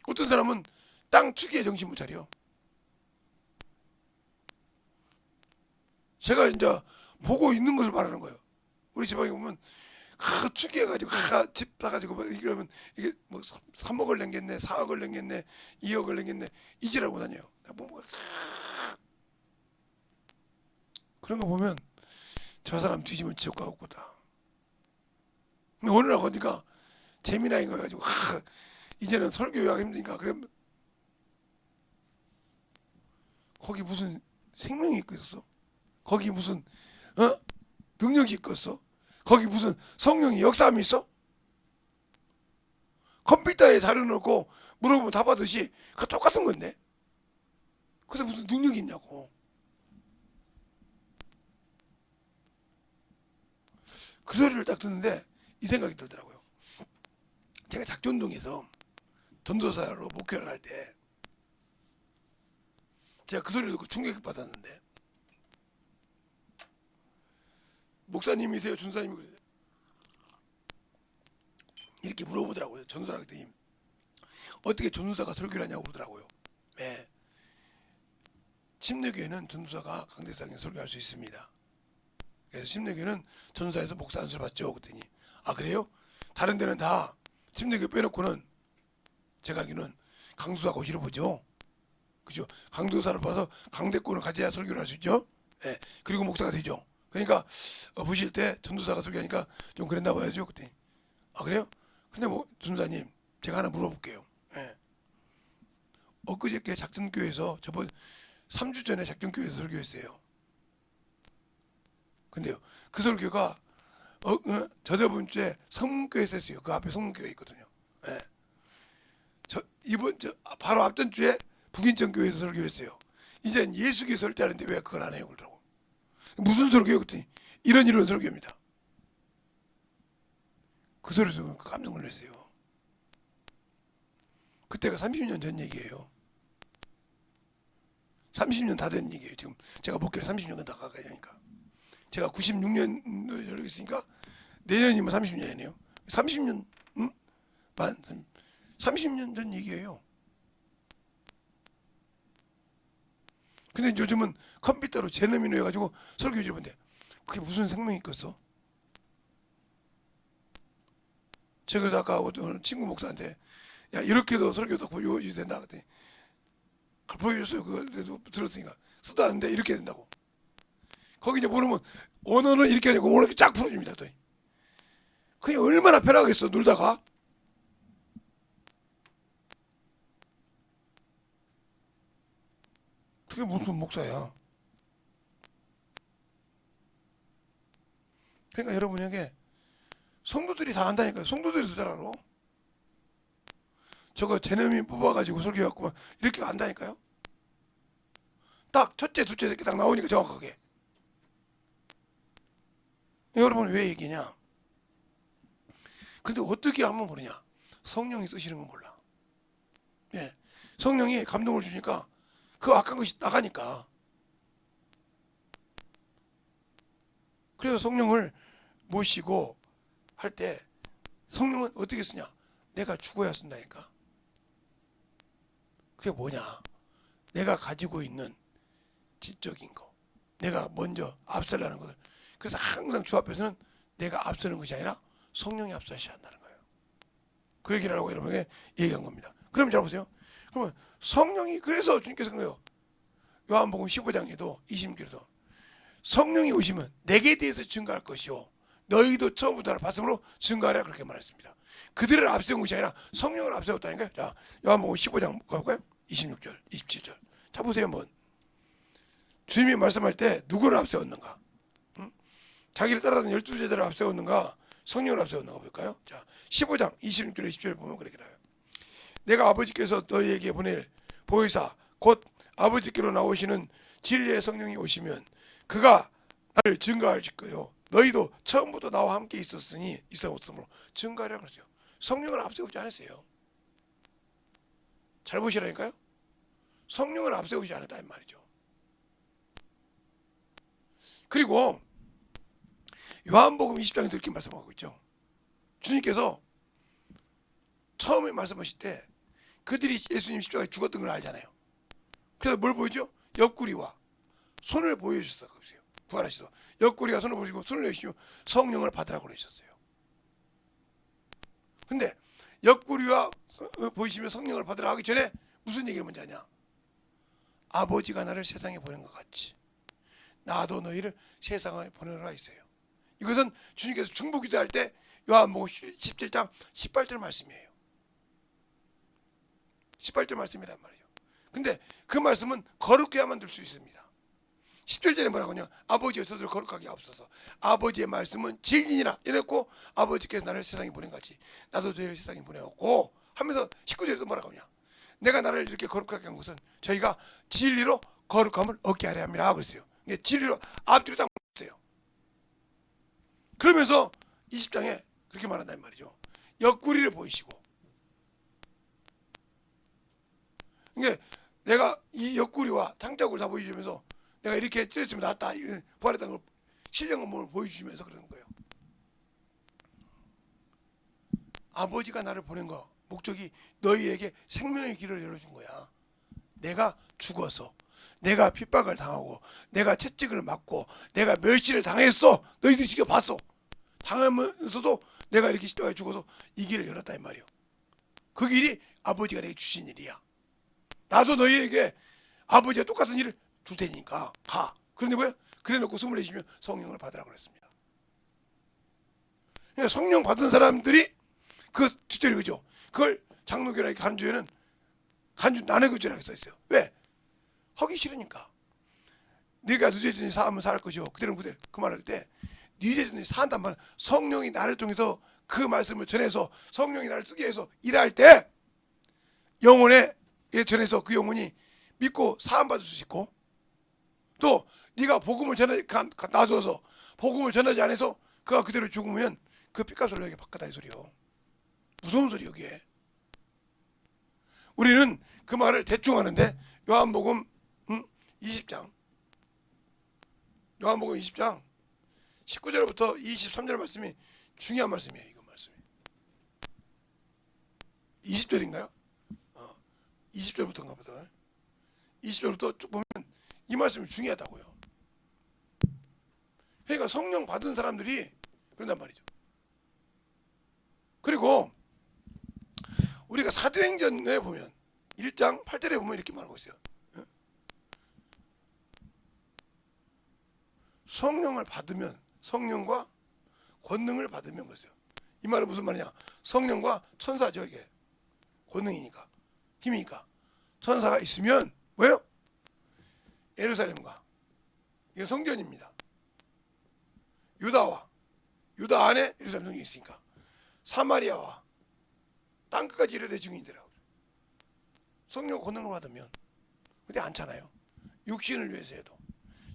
어떤 사람은 땅 투기에 정신 못 차려. 제가 이제 보고 있는 것을 말하는 거예요. 우리 지방에 보면 투기해가지고 집 사가지고 막 이러면 이게 뭐 3억을 낸겠네, 4억을 낸겠네, 2억을 낸겠네 이지라고 다녀요. 그런 거 보면 저 사람 뒤지면 지옥 가고 거다. 근데 어느 날 보니까 재미나인 거 가지고 이제는 설교하기 힘드니까 그래 거기 무슨 생명이 있겠어? 거기 무슨 능력이 있겠어? 거기 무슨 성령이 역사함이 있어? 컴퓨터에 자료 넣고 물어보면 답하듯이 그 똑같은 건데 그래서 무슨 능력이 있냐고. 그 소리를 딱 듣는데 이 생각이 들더라고요. 제가 작전동에서 전도사로 목회를 할 때 제가 그 소리를 듣고 충격받았는데 목사님이세요? 전사님이세요? 이렇게 물어보더라고요. 전도사라 그랬더니 어떻게 전도사가 설교를 하냐고 그러더라고요. 네. 침례교회는 전도사가 강대상에 설교할 수 있습니다. 그래서 침례교회는 전도사에서 목사 안수를 받죠. 그랬더니 아 그래요? 다른 데는 다 침례교회 빼놓고는 제가 알기로는 강도사가 오시러 보죠. 그죠? 강도사를 봐서 강대권을 가져야 설교를 할 수 있죠. 네. 그리고 목사가 되죠. 그러니까 보실 때 전도사가 설교하니까 좀 그랬나 봐야죠. 그때 아 그래요? 근데 뭐 전도사님 제가 하나 물어볼게요. 예. 엊그저께 작전교회에서 저번 3주 전에 작전교회에서 설교했어요. 근데요 그 설교가 저번 주에 성문교회에서 했어요. 그 앞에 성문교회 있거든요. 예. 바로 앞전 주에 북인천교회에서 설교했어요. 이젠 예수교회 설교하는데 왜 그걸 안 해요? 그러더라고. 무슨 설교요? 그랬더니 이런 설교입니다. 그 소리 듣고 깜짝 놀랐어요. 그때가 30년 전 얘기예요. 30년 다 된 얘기예요. 지금 제가 목회를 30년 다 가까이 하니까. 제가 96년도에 여기 있으니까 내년이면 30년이네요. 30년 만 30년 전 얘기예요. 근데 요즘은 컴퓨터로 제너미노 해가지고 설교지를 본대. 그게 무슨 생명이 있겠어? 제가 아까 오늘 친구 목사한테 야 이렇게도 설교도 보여준다 그랬더니 보여줬어요. 그래도 들었으니까 쓰도 않는데 이렇게 된다고. 거기 이제 모르면 언어는 이렇게 하고 언어는 이렇게 쫙 풀어줍니다. 또 그게 얼마나 편하겠어 놀다가. 그게 무슨 목사야. 그러니까 여러분에게 성도들이 다 안다니까요. 성도들이 더 잘 알아. 저거 제너미 뽑아가지고 설교해갖고 이렇게 안다니까요. 딱 첫째 둘째 새끼 딱 나오니까 정확하게. 여러분 왜 얘기냐. 근데 어떻게 하면 모르냐. 성령이 쓰시는 건 몰라. 예, 성령이 감동을 주니까 그 악한 것이 나가니까. 그래서 성령을 모시고 할 때 성령은 어떻게 쓰냐. 내가 죽어야 쓴다니까. 그게 뭐냐. 내가 가지고 있는 지적인 거, 내가 먼저 앞서려는 것을. 그래서 항상 주 앞에서는 내가 앞서는 것이 아니라 성령이 앞서셔야 한다는 거예요. 그 얘기를 하고 여러분에게 얘기한 겁니다. 그럼 잘 보세요. 그러면 성령이, 그래서 주님께서 그래요. 요한복음 15장에도 26절에도 성령이 오시면 내게 대해서 증거할 것이요 너희도 처음부터 나를 봤으므로 증거하라 그렇게 말했습니다. 그들을 앞세운 것이 아니라 성령을 앞세웠다니까요. 자, 요한복음 15장 가볼까요? 26절, 27절. 자, 보세요 한번. 주님이 말씀할 때 누구를 앞세웠는가? 자기를 따르던 12제자를 앞세웠는가? 성령을 앞세웠는가 볼까요? 자, 15장 26절 20절 보면 그렇게 나와요. 내가 아버지께서 너희에게 보낼 보혜사 곧 아버지께로 나오시는 진리의 성령이 오시면 그가 나를 증거할 거요 너희도 처음부터 나와 함께 있었으므로 증거하라 그러죠. 성령을 앞세우지 않았어요. 잘 보시라니까요. 성령을 앞세우지 않았다 이 말이죠. 그리고 요한복음 20장에도 이렇게 말씀하고 있죠. 주님께서 처음에 말씀하실 때 그들이 예수님 십자가에 죽었던 걸 알잖아요. 그래서 뭘 보이죠? 옆구리와 손을 보여주셨어요. 부활하셔서 옆구리와 손을 보시고 손을 내시고 성령을 받으라고 그러셨어요. 근데 옆구리와 보이시면 성령을 받으라 하기 전에 무슨 얘기를 먼저 하냐? 아버지가 나를 세상에 보낸 것 같이 나도 너희를 세상에 보내노라 했어요. 이것은 주님께서 중보기도할 때 요한복음 17장 18절 말씀이에요. 18절 말씀이란 말이에요. 근데 그 말씀은 거룩해야만 될 수 있습니다. 10절전에 뭐라고 하냐? 아버지의 스스로 거룩하게 없어서 아버지의 말씀은 진리니라 이랬고 아버지께서 나를 세상에 보낸 같이 나도 너희를 세상에 보내었고 하면서 19절에도 뭐라고 하냐? 내가 나를 이렇게 거룩하게 한 것은 저희가 진리로 거룩함을 얻게 하려 함이라 그랬어요. 이게 진리로 앞뒤로 딱 했어요. 그러면서 20장에 그렇게 말한단 말이죠. 옆구리를 보이시고 이게 내가 이 옆구리와 창자국을 다 보여주면서 내가 이렇게 찔렸으면 낫다 부활했다는 걸 신령한 몸을 보여주시면서 그러는 거예요. 아버지가 나를 보낸 거 목적이 너희에게 생명의 길을 열어준 거야. 내가 죽어서 내가 핍박을 당하고 내가 채찍을 맞고 내가 멸시를 당했어. 너희들이 지켜봤어. 당하면서도 내가 이렇게 십자가에 죽어서 이 길을 열었다 이 말이에요. 그 길이 아버지가 내게 주신 일이야. 나도 너희에게 아버지와 똑같은 일을 줄 테니까 가. 그런데 뭐야? 그래 놓고 숨을 내쉬면 성령을 받으라고 그랬습니다. 그러니까 성령 받은 사람들이 그 뒷절이 그죠. 그걸 장로교회 간주에는 간주 나는 그절이라고 써있어요. 왜? 하기 싫으니까. 네가 늦어지니 사하면 살 것이요. 그대로 그대 그 말할 때 늦어지니 사한단 말은 성령이 나를 통해서 그 말씀을 전해서 성령이 나를 쓰게 해서 일할 때 영혼에 전해서 그 영혼이 믿고 사함 받을 수 있고 또 네가 복음을 놔줘서 복음을 전하지 않아서 그가 그대로 죽으면 그 핏값을 너에게 바꿔다 이 소리요. 무서운 소리 여기에. 우리는 그 말을 대충 하는데 요한복음 20장 요한복음 20장 19절부터 23절 말씀이 중요한 말씀이에요. 이거 말씀이 20절인가요? 20절부터인가 보다. 20절부터 쭉 보면 이 말씀이 중요하다고요. 그러니까 성령 받은 사람들이 그런단 말이죠. 그리고 우리가 사도행전에 보면 1장 8절에 보면 이렇게 말하고 있어요. 성령을 받으면 성령과 권능을 받으면 그랬어요. 이 말은 무슨 말이냐? 성령과 천사죠. 이게 권능이니까 힘이니까 천사가 있으면 뭐예요? 예루살렘과 이게 성전입니다. 유다 안에 예루살렘 성전이 있으니까 사마리아와 땅끝까지 이르되 증인되라고. 성령 권능을 받으면 근데 않잖아요. 육신을 위해서 해도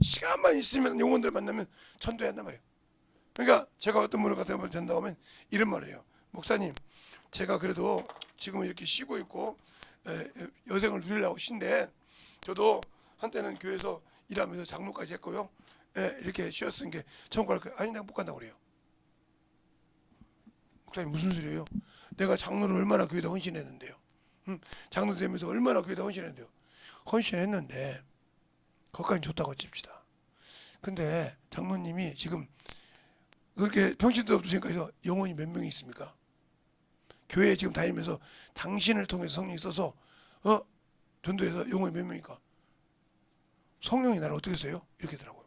시간만 있으면 영혼들 만나면 전도해야 한단 말이에요. 그러니까 제가 어떤 분을 갖다 전다고 하면 이런 말을 해요. 목사님 제가 그래도 지금 이렇게 쉬고 있고 여생을 누리려고 쉰데 저도 한때는 교회에서 일하면서 장로까지 했고요. 이렇게 쉬었으니까 천국 갈 거예요. 아니 내가 못 간다고 그래요. 목사님 무슨 소리예요? 내가 장로를 얼마나 교회에다 헌신했는데요. 장로 되면서 얼마나 교회에다 헌신했는데요. 헌신했는데 거기까지 좋다고 칩시다. 근데 장로님이 지금 그렇게 평신도 없으니까 해서 영혼이 몇 명이 있습니까? 교회에 지금 다니면서 당신을 통해서 성령이 있어서 전도에서 영혼이 몇 명이니까 성령이 나를 어떻게 써요? 이렇게 하더라고요.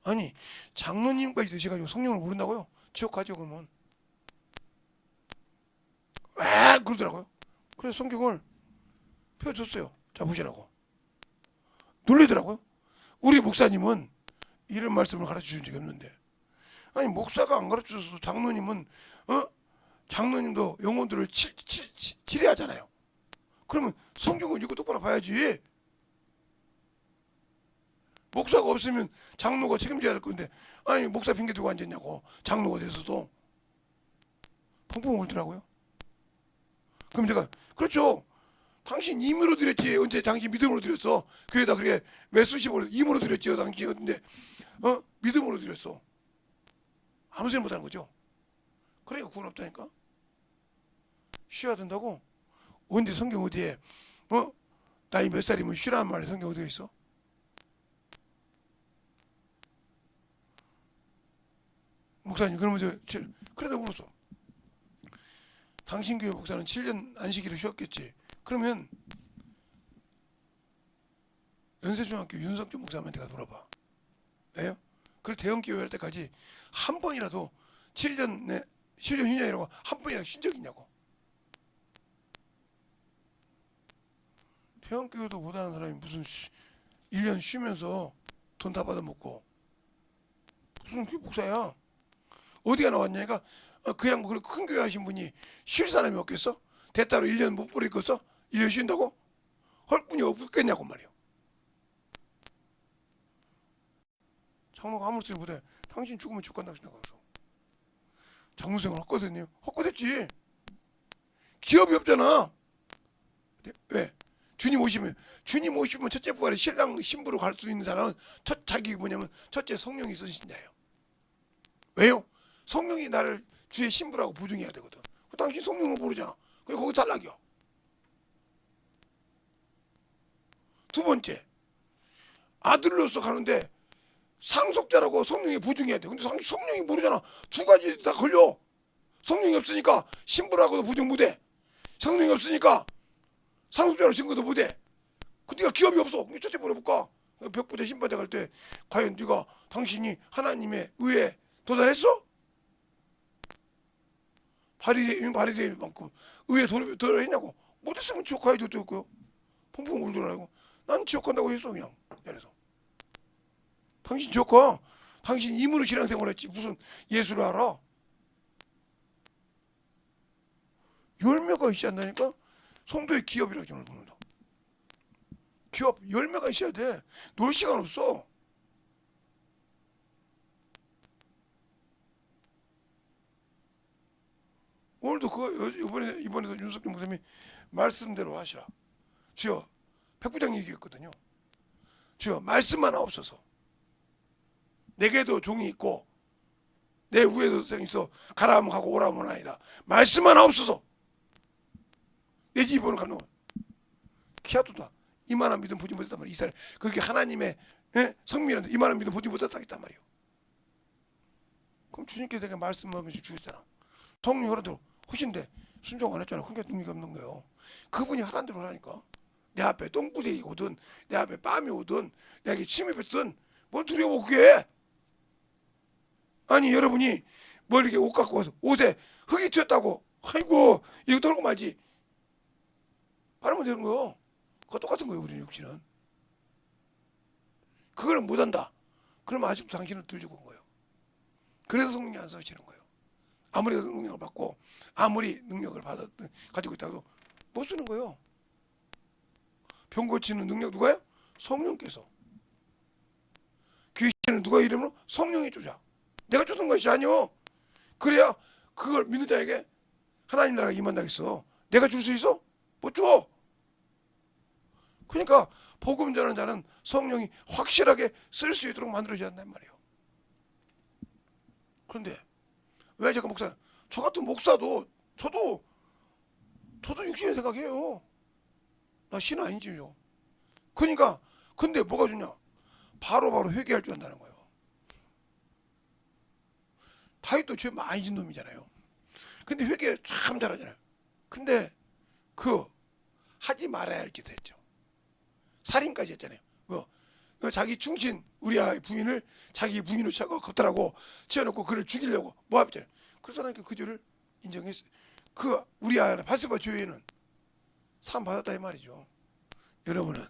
아니 장로님까지 되셔가지고 성령을 모른다고요? 지옥 가죠 그러면. 왜 그러더라고요. 그래서 성경을 펴줬어요. 자 보시라고. 놀리더라고요. 우리 목사님은 이런 말씀을 가르쳐 준 적이 없는데, 아니 목사가 안 가르쳐 줘서 장로님은 장로님도 영혼들을 치료하잖아요. 그러면 성경을 읽고 똑바로 봐야지. 목사가 없으면 장로가 책임져야 될 건데, 아니 목사 핑계 대고 앉았냐고. 장로가 돼서도 펑펑 울더라고요. 그럼 제가 그렇죠. 당신 임으로 드렸지. 언제 당신 믿음으로 드렸어. 교회에다 그렇게 몇 수십으로 임으로 드렸지. 당신이었는데 믿음으로 드렸어. 아무 소리 못하는 거죠. 그러니까 구원 없다니까. 쉬어야 된다고. 언제 성경 어디에 나이 몇 살이면 쉬라는 말이 성경 어디에 있어? 목사님 그러면 그래도 물었어. 당신 교회 목사는 7년 안식일을 쉬었겠지. 그러면 연세중학교 윤석준 목사님한테 가 물어봐. 왜요? 그 대형 교회 할 때까지 한 번이라도 7년 휴년이라고 한 번이라도 쉰 적 있냐고. 대형 교회도 못하는 사람이 무슨 1년 쉬면서 돈 다 받아먹고 무슨 교회 목사야. 어디가 나왔냐니까 그 양반 큰 교회 하신 분이 쉴 사람이 없겠어? 대따로 1년 못 버리겠어? 1년 쉰다고? 할 분이 없겠냐고 말이야. 장로가 아무 소리 못해. 당신 죽으면 죽간다고 생각하면서 장로생활 헛거든요. 헛거됐지. 기업이 없잖아. 왜? 주님 오시면 첫째 부활에 신랑 신부로 갈 수 있는 사람은 첫 자격이 뭐냐면 첫째 성령이 있으신 자예요. 왜요? 성령이 나를 주의 신부라고 보증해야 되거든. 당신 성령을 모르잖아. 그게 거기 탈락이야. 두 번째, 아들로서 가는데 상속자라고 성령이 보증해야 돼. 근데 성령이 모르잖아. 두 가지 다 걸려. 성령이 없으니까 신부라고도 보증 못해. 성령이 없으니까 상속자로 증거도 못해. 그 네가 기업이 없어. 첫째 물어볼까? 벽부대 신바대 갈 때 과연 네가 당신이 하나님의 의에 도달했어? 바리새인만큼 의에 도달했냐고. 못했으면 지옥 가야지 어떡고요. 펑펑 울더라고. 난 지옥 간다고 했어 그냥. 그래서 당신 지옥 가. 당신 임으로 신앙생활했지 무슨 예수를 알아. 열매가 있어야 한다니까. 성도의 기업이라고 저는 보는다. 기업 열매가 있어야 돼. 놀 시간 없어. 오늘도 이번에도 윤석열 목사님이 말씀대로 하시라. 주여 백부장 얘기했거든요. 주여 말씀만 없어서 내게도 종이 있고 내 위에도 생 있어 가라 하면 가고 오라 하면 아니다. 말씀만 없어서 내 집 입으로 가는 키아도다. 이만한 믿음 보지 못했단 말이야. 이스라엘 그게 하나님의 성민한테 이만한 믿음 보지 못했다 했단 말이에요. 그럼 주님께서 내가 말씀하면서 주셨잖아. 성령이 하라는 대로 하신데 순종 안 했잖아. 그러니까 능력이 없는 거예요. 그분이 하라는 대로 하라니까. 내 앞에 똥구덩이 오든 내 앞에 빰이 오든 내게 침입했든 뭘 두려워 그게. 아니 여러분이 뭘 이렇게 옷 갖고 와서 옷에 흙이 튀었다고 아이고 이거 털고 말지 바르면 되는 거요. 그거 똑같은 거예요. 우리는 육신은. 그거는 못한다. 그러면 아직도 당신은 덜 죽은 거예요. 그래서 성령이 안 서시는 거예요. 아무리 능력을 받고 아무리 능력을 가지고 있다고 못 쓰는 거예요. 병 고치는 능력 누가요? 성령께서. 귀신은 누가 이름으로? 성령이 주자. 내가 주는 것이 아니요. 그래야 그걸 믿는 자에게 하나님 나라가 임한다 했어. 내가 줄 수 있어? 못 줘. 그러니까 복음 전하는 자는 성령이 확실하게 쓸 수 있도록 만들어져야 한단 말이에요. 그런데 왜 제가 목사, 저 같은 목사도 저도 육신의 생각해요. 나 신 아닌지요. 그러니까 근데 뭐가 좋냐? 바로바로 회개할 줄 안다는 거예요. 다윗도 죄 많이 진 놈이잖아요. 근데 회개 참 잘하잖아요. 근데 하지 말아야 할 짓을 했죠. 살인까지 했잖아요. 자기 충신 우리아의 부인을 자기 부인으로 겉들하고 치워놓고 그를 죽이려고 모함했잖아요. 그래서 하나님께 그 죄를 인정했어요. 그 우리아는 바세바 죄에는 상 받았다 이 말이죠. 여러분은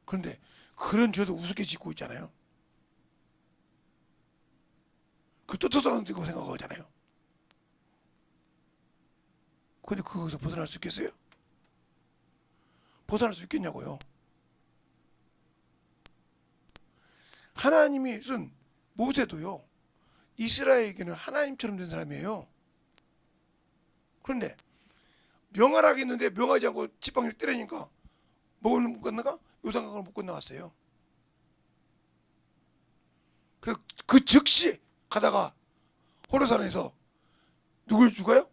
그런데 그런 죄도 우습게 짓고 있잖아요. 그 떳떳하다고 생각하잖아요. 근데 그거에서 벗어날 수 있겠어요? 벗어날 수 있겠냐고요. 하나님이 쓴 모세도요, 이스라엘에게는 하나님처럼 된 사람이에요. 그런데 명하라겠는데 명하지 않고 지팡이를 때리니까 목을 못 건너가 요단강을 못 건너갔어요. 그래서 그 즉시 가다가 호르산에서 누굴 죽어요?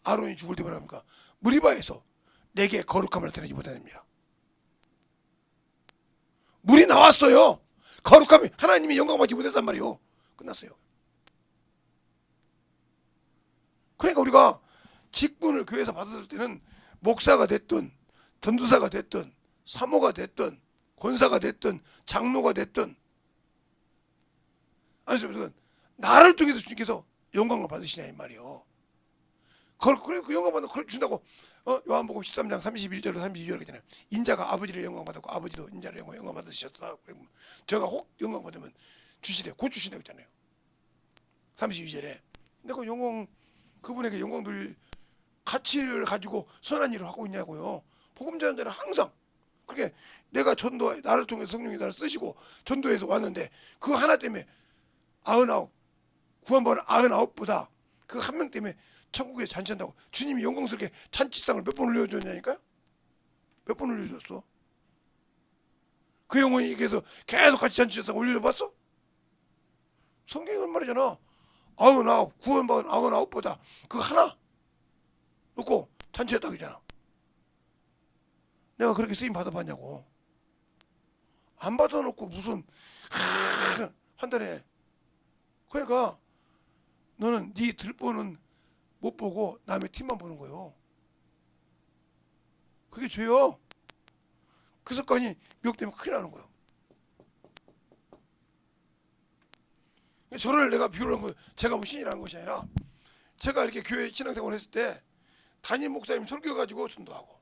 아론이 죽을 때 뭐라 합니까? 무리바에서 내게 거룩함을 나타내지 못합니다. 물이 나왔어요. 거룩함이 하나님이 영광 받지 못했단 말이에요. 끝났어요. 그러니까 우리가 직분을 교회에서 받았을 때는 목사가 됐든 전도사가 됐든 사모가 됐든 권사가 됐든 장로가 됐든 아니면 나를 통해서 주님께서 영광을 받으시냐 이 말이요. 그래 그 영광 받는 걸 준다고 요한복음 13장 31절로 32절에 있잖아요. 인자가 아버지를 영광 받았고 아버지도 인자를 영광 받으셨다. 저가 혹 영광 받으면 주시되 곧 주신다고 했잖아요. 32절에. 근데 그 영광 그분에게 영광 돌릴 가치를 가지고 선한 일을 하고 있냐고요. 복음 전자는 항상 그렇게 내가 전도 나를 통해서 성령이 나를 쓰시고 전도해서 왔는데 그 하나 때문에 99 구원받은 99보다 그 한 명 때문에 천국에 잔치한다고 주님이 영광스럽게 잔치상을 몇 번 올려줬냐니까요. 몇 번 올려줬어. 그 영혼이 계속 같이 잔치상 올려봤어? 성경이 말이잖아. 99 구원받은 99보다 그 하나 놓고 잔치했다고 했잖아. 내가 그렇게 쓰임 받아봤냐고. 안 받아놓고 무슨 판단해. 그러니까 너는 네 들보는 못 보고 남의 팀만 보는 거예요. 그게 죄요. 그 습관이 미혹되면 큰일 나는 거예요. 저를 내가 비유를 한 거예요. 제가 뭐 신이라는 것이 아니라 제가 이렇게 교회 신앙생활을 했을 때 담임 목사님 설교 가지고 전도하고,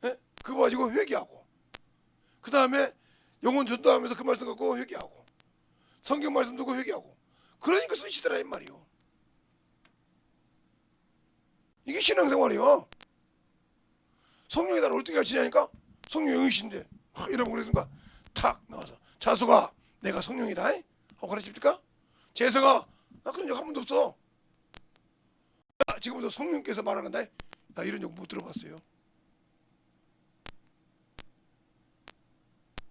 예? 그거 가지고 회개하고, 그 다음에 영혼 전도하면서 그 말씀 갖고 회개하고, 성경 말씀 듣고 회개하고, 그러니까 쓰시더라 이 말이요. 이게 신앙생활이요. 성령이 나를 어떻게 가르치냐니까 성령이 영이신데 이러면 그랬으니까 탁 나와서 자수가 내가 성령이다 하고 가르칩니까? 재성아 나 그런 적 한 번도 없어. 지금부터 성령께서 말하는 건다. 나 이런 적 못 들어봤어요.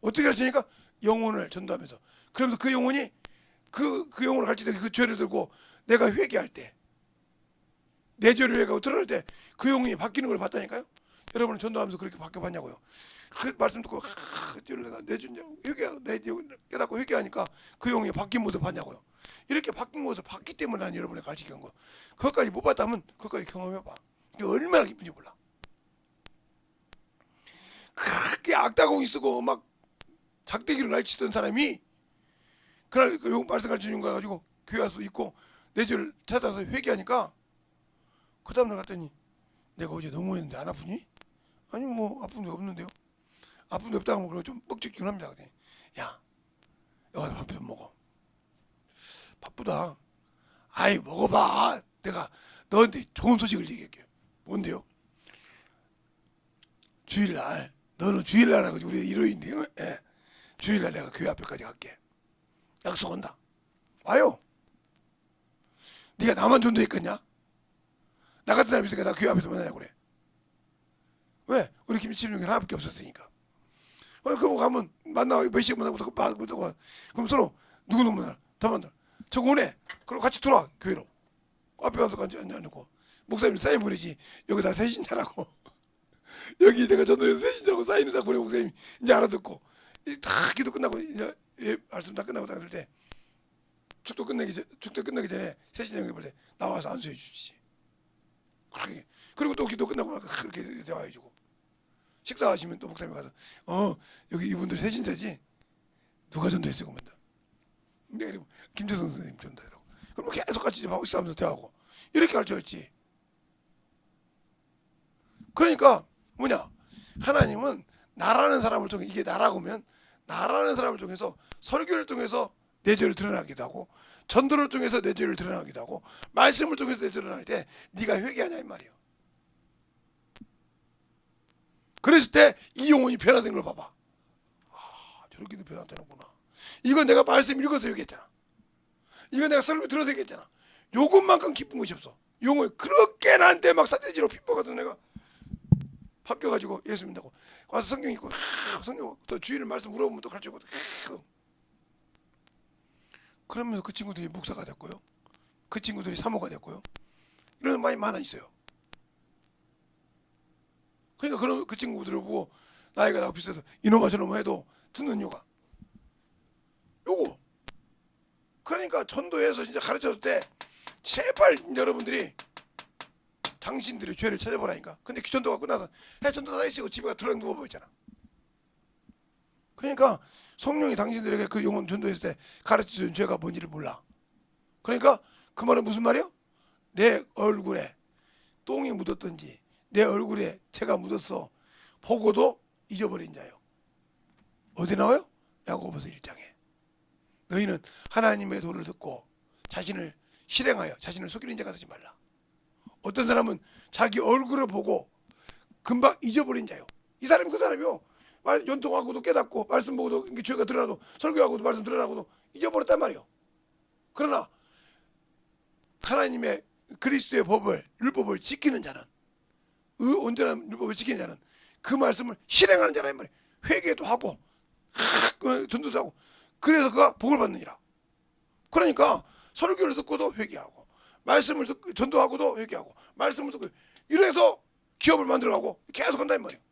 어떻게 가르치니까 영혼을 전도하면서 그러면서 그 영혼이 그 영혼을 가르칠 때 그 죄를 들고 내가 회개할 때 내 죄를 회개하고 드러날 때 그 영혼이 바뀌는 걸 봤다니까요. 여러분은 전도하면서 그렇게 바뀌어봤냐고요. 그 말씀 듣고 죄를 내가 내 죄 회개하고 내 죄 깨닫고 회개하니까 그 영혼이 바뀐 모습을 봤냐고요. 이렇게 바뀐 모습을 봤기 때문에 난 여러분에 가르치는 거예요. 그것까지 못 봤다면 그것까지 경험해봐. 이게 얼마나 기쁜지 몰라. 그렇게 악다공이 쓰고 막 작대기로 날치던 사람이 그날 그 말씀 가르치는 거 가지고 교회 와서 있고 내 죄를 찾아서 회개하니까 그 다음날 갔더니 내가 어제 너무했는데 안 아프니? 아니 뭐 아픈 데 없는데요. 아픈 데 없다고 하면 좀 뻑적지근 합니다. 그랬더니 야 여기 밥 좀 먹어. 바쁘다. 아이 먹어봐. 내가 너한테 좋은 소식을 얘기할게요. 뭔데요? 주일날 너는 주일날 하고 우리 일요일인데요. 예. 주일날 내가 교회 앞에까지 갈게. 약속한다. 와요. 네가 나만 전도했겠냐? 나 같은 사람이 있으니까 나 교회 앞에서 만나냐고 그래. 왜? 우리 김치는 하나밖에 없었으니까. 그거 가면 만나고 몇 시간 만나고 그럼 서로 누구 만나? 다 만나. 저거 오네. 그럼 같이 들어와 교회로. 앞에 가서 같이 앉아놓고 목사님 사인 보내지. 여기다 새신자라고. 여기 내가 전도해서 새신자라고 사인을 다 보내. 목사님 이제 알아듣고 다 기도 끝나고 이제 말씀 다 끝나고 딱 할 때 축도 끝나기 전에 새신자 여기 볼때 나와서 안수해 주시지. 그렇게. 그리고 또 기도 끝나고 막 그렇게 대화해주고, 식사하시면 또 목사님 가서 여기 이분들 세신자지 누가 전도했어요? 그러면 내가 김재선 선생님 전도했다고. 그럼 계속 같이 하고 식사하면서 대화하고 이렇게 가르쳐줬지. 그러니까 뭐냐, 하나님은 나라는 사람을 통해, 이게 나라고면 나라는 사람을 통해서 설교를 통해서 내 죄를 드러나기도 하고, 전도를 통해서 내 죄를 드러나기도 하고, 말씀을 통해서 내 죄를 드러날 때 네가 회개하냐 이 말이에요. 그랬을 때 이 영혼이 변화된 걸 봐봐. 아, 저렇게도 변화되는구나. 이건 내가 말씀 읽어서 얘기했잖아. 이건 내가 설교 들어서 얘기했잖아. 요것만큼 기쁜 것이 없어. 영혼이 그렇게 나한테 막 사대지로 핍박하던 내가 바뀌어가지고 예수 믿는다고 와서 성경 읽고, 성경 또 주일을 말씀 물어보면 또 가르치고, 그러면서 그 친구들이 목사가 됐고요, 그 친구들이 사모가 됐고요, 이런 많이 많아 있어요. 그러니까 그런 그 친구들을 보고 나이가 나고 비슷해서 이놈아 저놈아 해도 듣는 이유가 요거. 그러니까 전도해서 진짜 가르쳐줄 때 제발 여러분들이 당신들의 죄를 찾아보라니까. 근데 전도가 끝나서 전도 다 했으고 집에 가 들어가 누워보잖아. 그러니까 성령이 당신들에게 그 영혼 전도했을 때 가르쳐준 죄가 뭔지를 몰라. 그러니까 그 말은 무슨 말이요? 내 얼굴에 똥이 묻었든지 내 얼굴에 죄가 묻었어 보고도 잊어버린 자요. 어디 나와요? 야고보서 1장에. 너희는 하나님의 도를 듣고 자신을 실행하여 자신을 속이는 자가 되지 말라. 어떤 사람은 자기 얼굴을 보고 금방 잊어버린 자요. 이 사람이 그 사람이요. 연통하고도 깨닫고 말씀 보고도 죄가 드러나도 설교하고도 말씀 드러나고도 잊어버렸단 말이요. 그러나 하나님의 그리스도의 법을, 율법을 지키는 자는, 온전한 율법을 지키는 자는 그 말씀을 실행하는 자란 말이에요. 회개도 하고 전도도 하고. 그래서 그가 복을 받느니라. 그러니까 설교를 듣고도 회개하고, 말씀을 듣고 전도하고도 회개하고, 말씀을 듣고, 이래서 기업을 만들어가고 계속 한단 말이에요.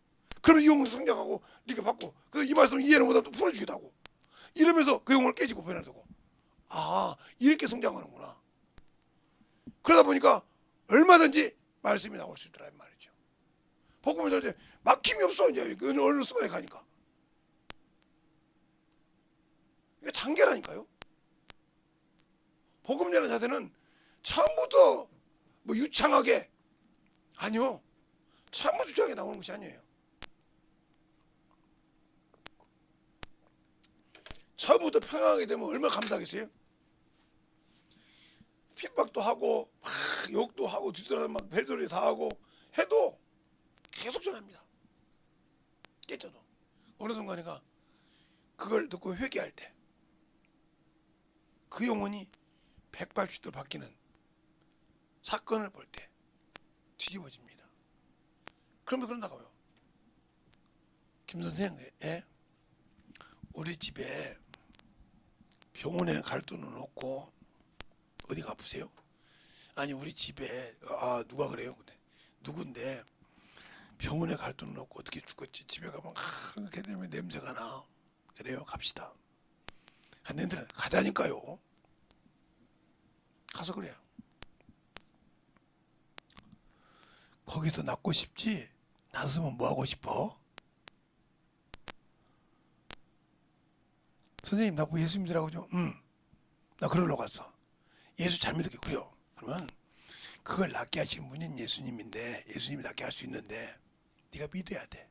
그러면 이 영혼 성장하고 네가 받고, 그래서 이 말씀을 이해를 못하면 또 풀어주기도 하고, 이러면서 그 영혼을 깨지고 변화되고. 아, 이렇게 성장하는구나. 그러다 보니까 얼마든지 말씀이 나올 수 있더라 이 말이죠. 복음을 들을 때 막힘이 없어. 이제 어느 순간에 가니까 이게 단계라니까요. 복음 전하는 자세는 처음부터 뭐 유창하게, 아니요, 처음부터 유창하게 나오는 것이 아니에요. 처음부터 평안하게 되면 얼마나 감사하겠어요? 핍박도 하고 막 욕도 하고 뒤돌아 막 별소리 다 하고 해도 계속 전합니다. 깨져도. 어느 순간인가 그걸 듣고 회개할 때 그 영혼이 180도 바뀌는 사건을 볼 때 뒤집어집니다. 그러면 그런다고요. 김 선생, 우리 집에 병원에 갈 돈은 없고 어디가 아프세요? 아니 우리 집에 누가 그래요? 근데 누군데 병원에 갈 돈은 없고 어떻게 죽겠지? 집에 가면 그렇게 되면 냄새가 나. 그래요, 갑시다. 냄새 가자니까요. 가서 그래요. 거기서 낫고 싶지? 낫으면 뭐 하고 싶어? 선생님 나보고 예수 믿으라고 좀. 나 그러러 갔어. 예수 잘 믿을게. 그래요. 그러면 그걸 낫게 하신 분은 예수님인데, 예수님이 낫게 할 수 있는데 네가 믿어야 돼.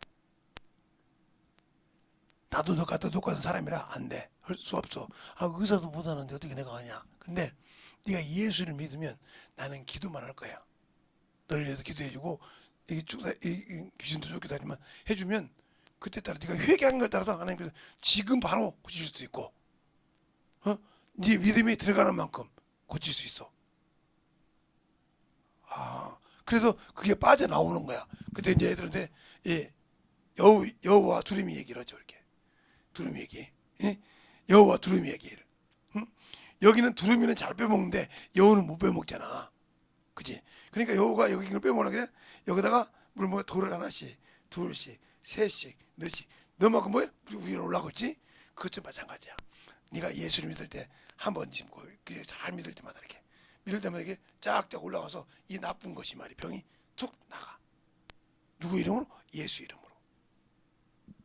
나도 너 같은 똑같은 사람이라 안 돼. 할 수 없어. 의사도 못 하는데 어떻게 내가 하냐. 근데 네가 예수를 믿으면 나는 기도만 할 거야. 너를 위해서 기도해주고, 귀신도 좋기도 하지만 해주면 그때 따라 네가 회개한 걸 따라서 하나님께서 지금 바로 고칠 수도 있고, 네 믿음이 들어가는 만큼 고칠 수 있어. 그래서 그게 빠져나오는 거야. 그때 이제 애들한테 여우와 두루미 얘기를 하죠. 이렇게 두루미 얘기, 여우와 두루미 얘기를. 여기는 두루미는 잘 빼먹는데 여우는 못 빼먹잖아. 그지? 그러니까 여우가 여기 이걸 빼먹으려고 해. 여기다가 물 돌을 하나씩, 둘씩, 셋씩, 넷씩 너만큼 뭐야? 위로 올라가고 있지? 그것도 마찬가지야. 네가 예수를 믿을 때 한 번 심고 잘 믿을 때마다 이렇게 쫙쫙 올라가서 이 나쁜 것이 말이 병이 툭 나가. 누구 이름으로? 예수 이름으로.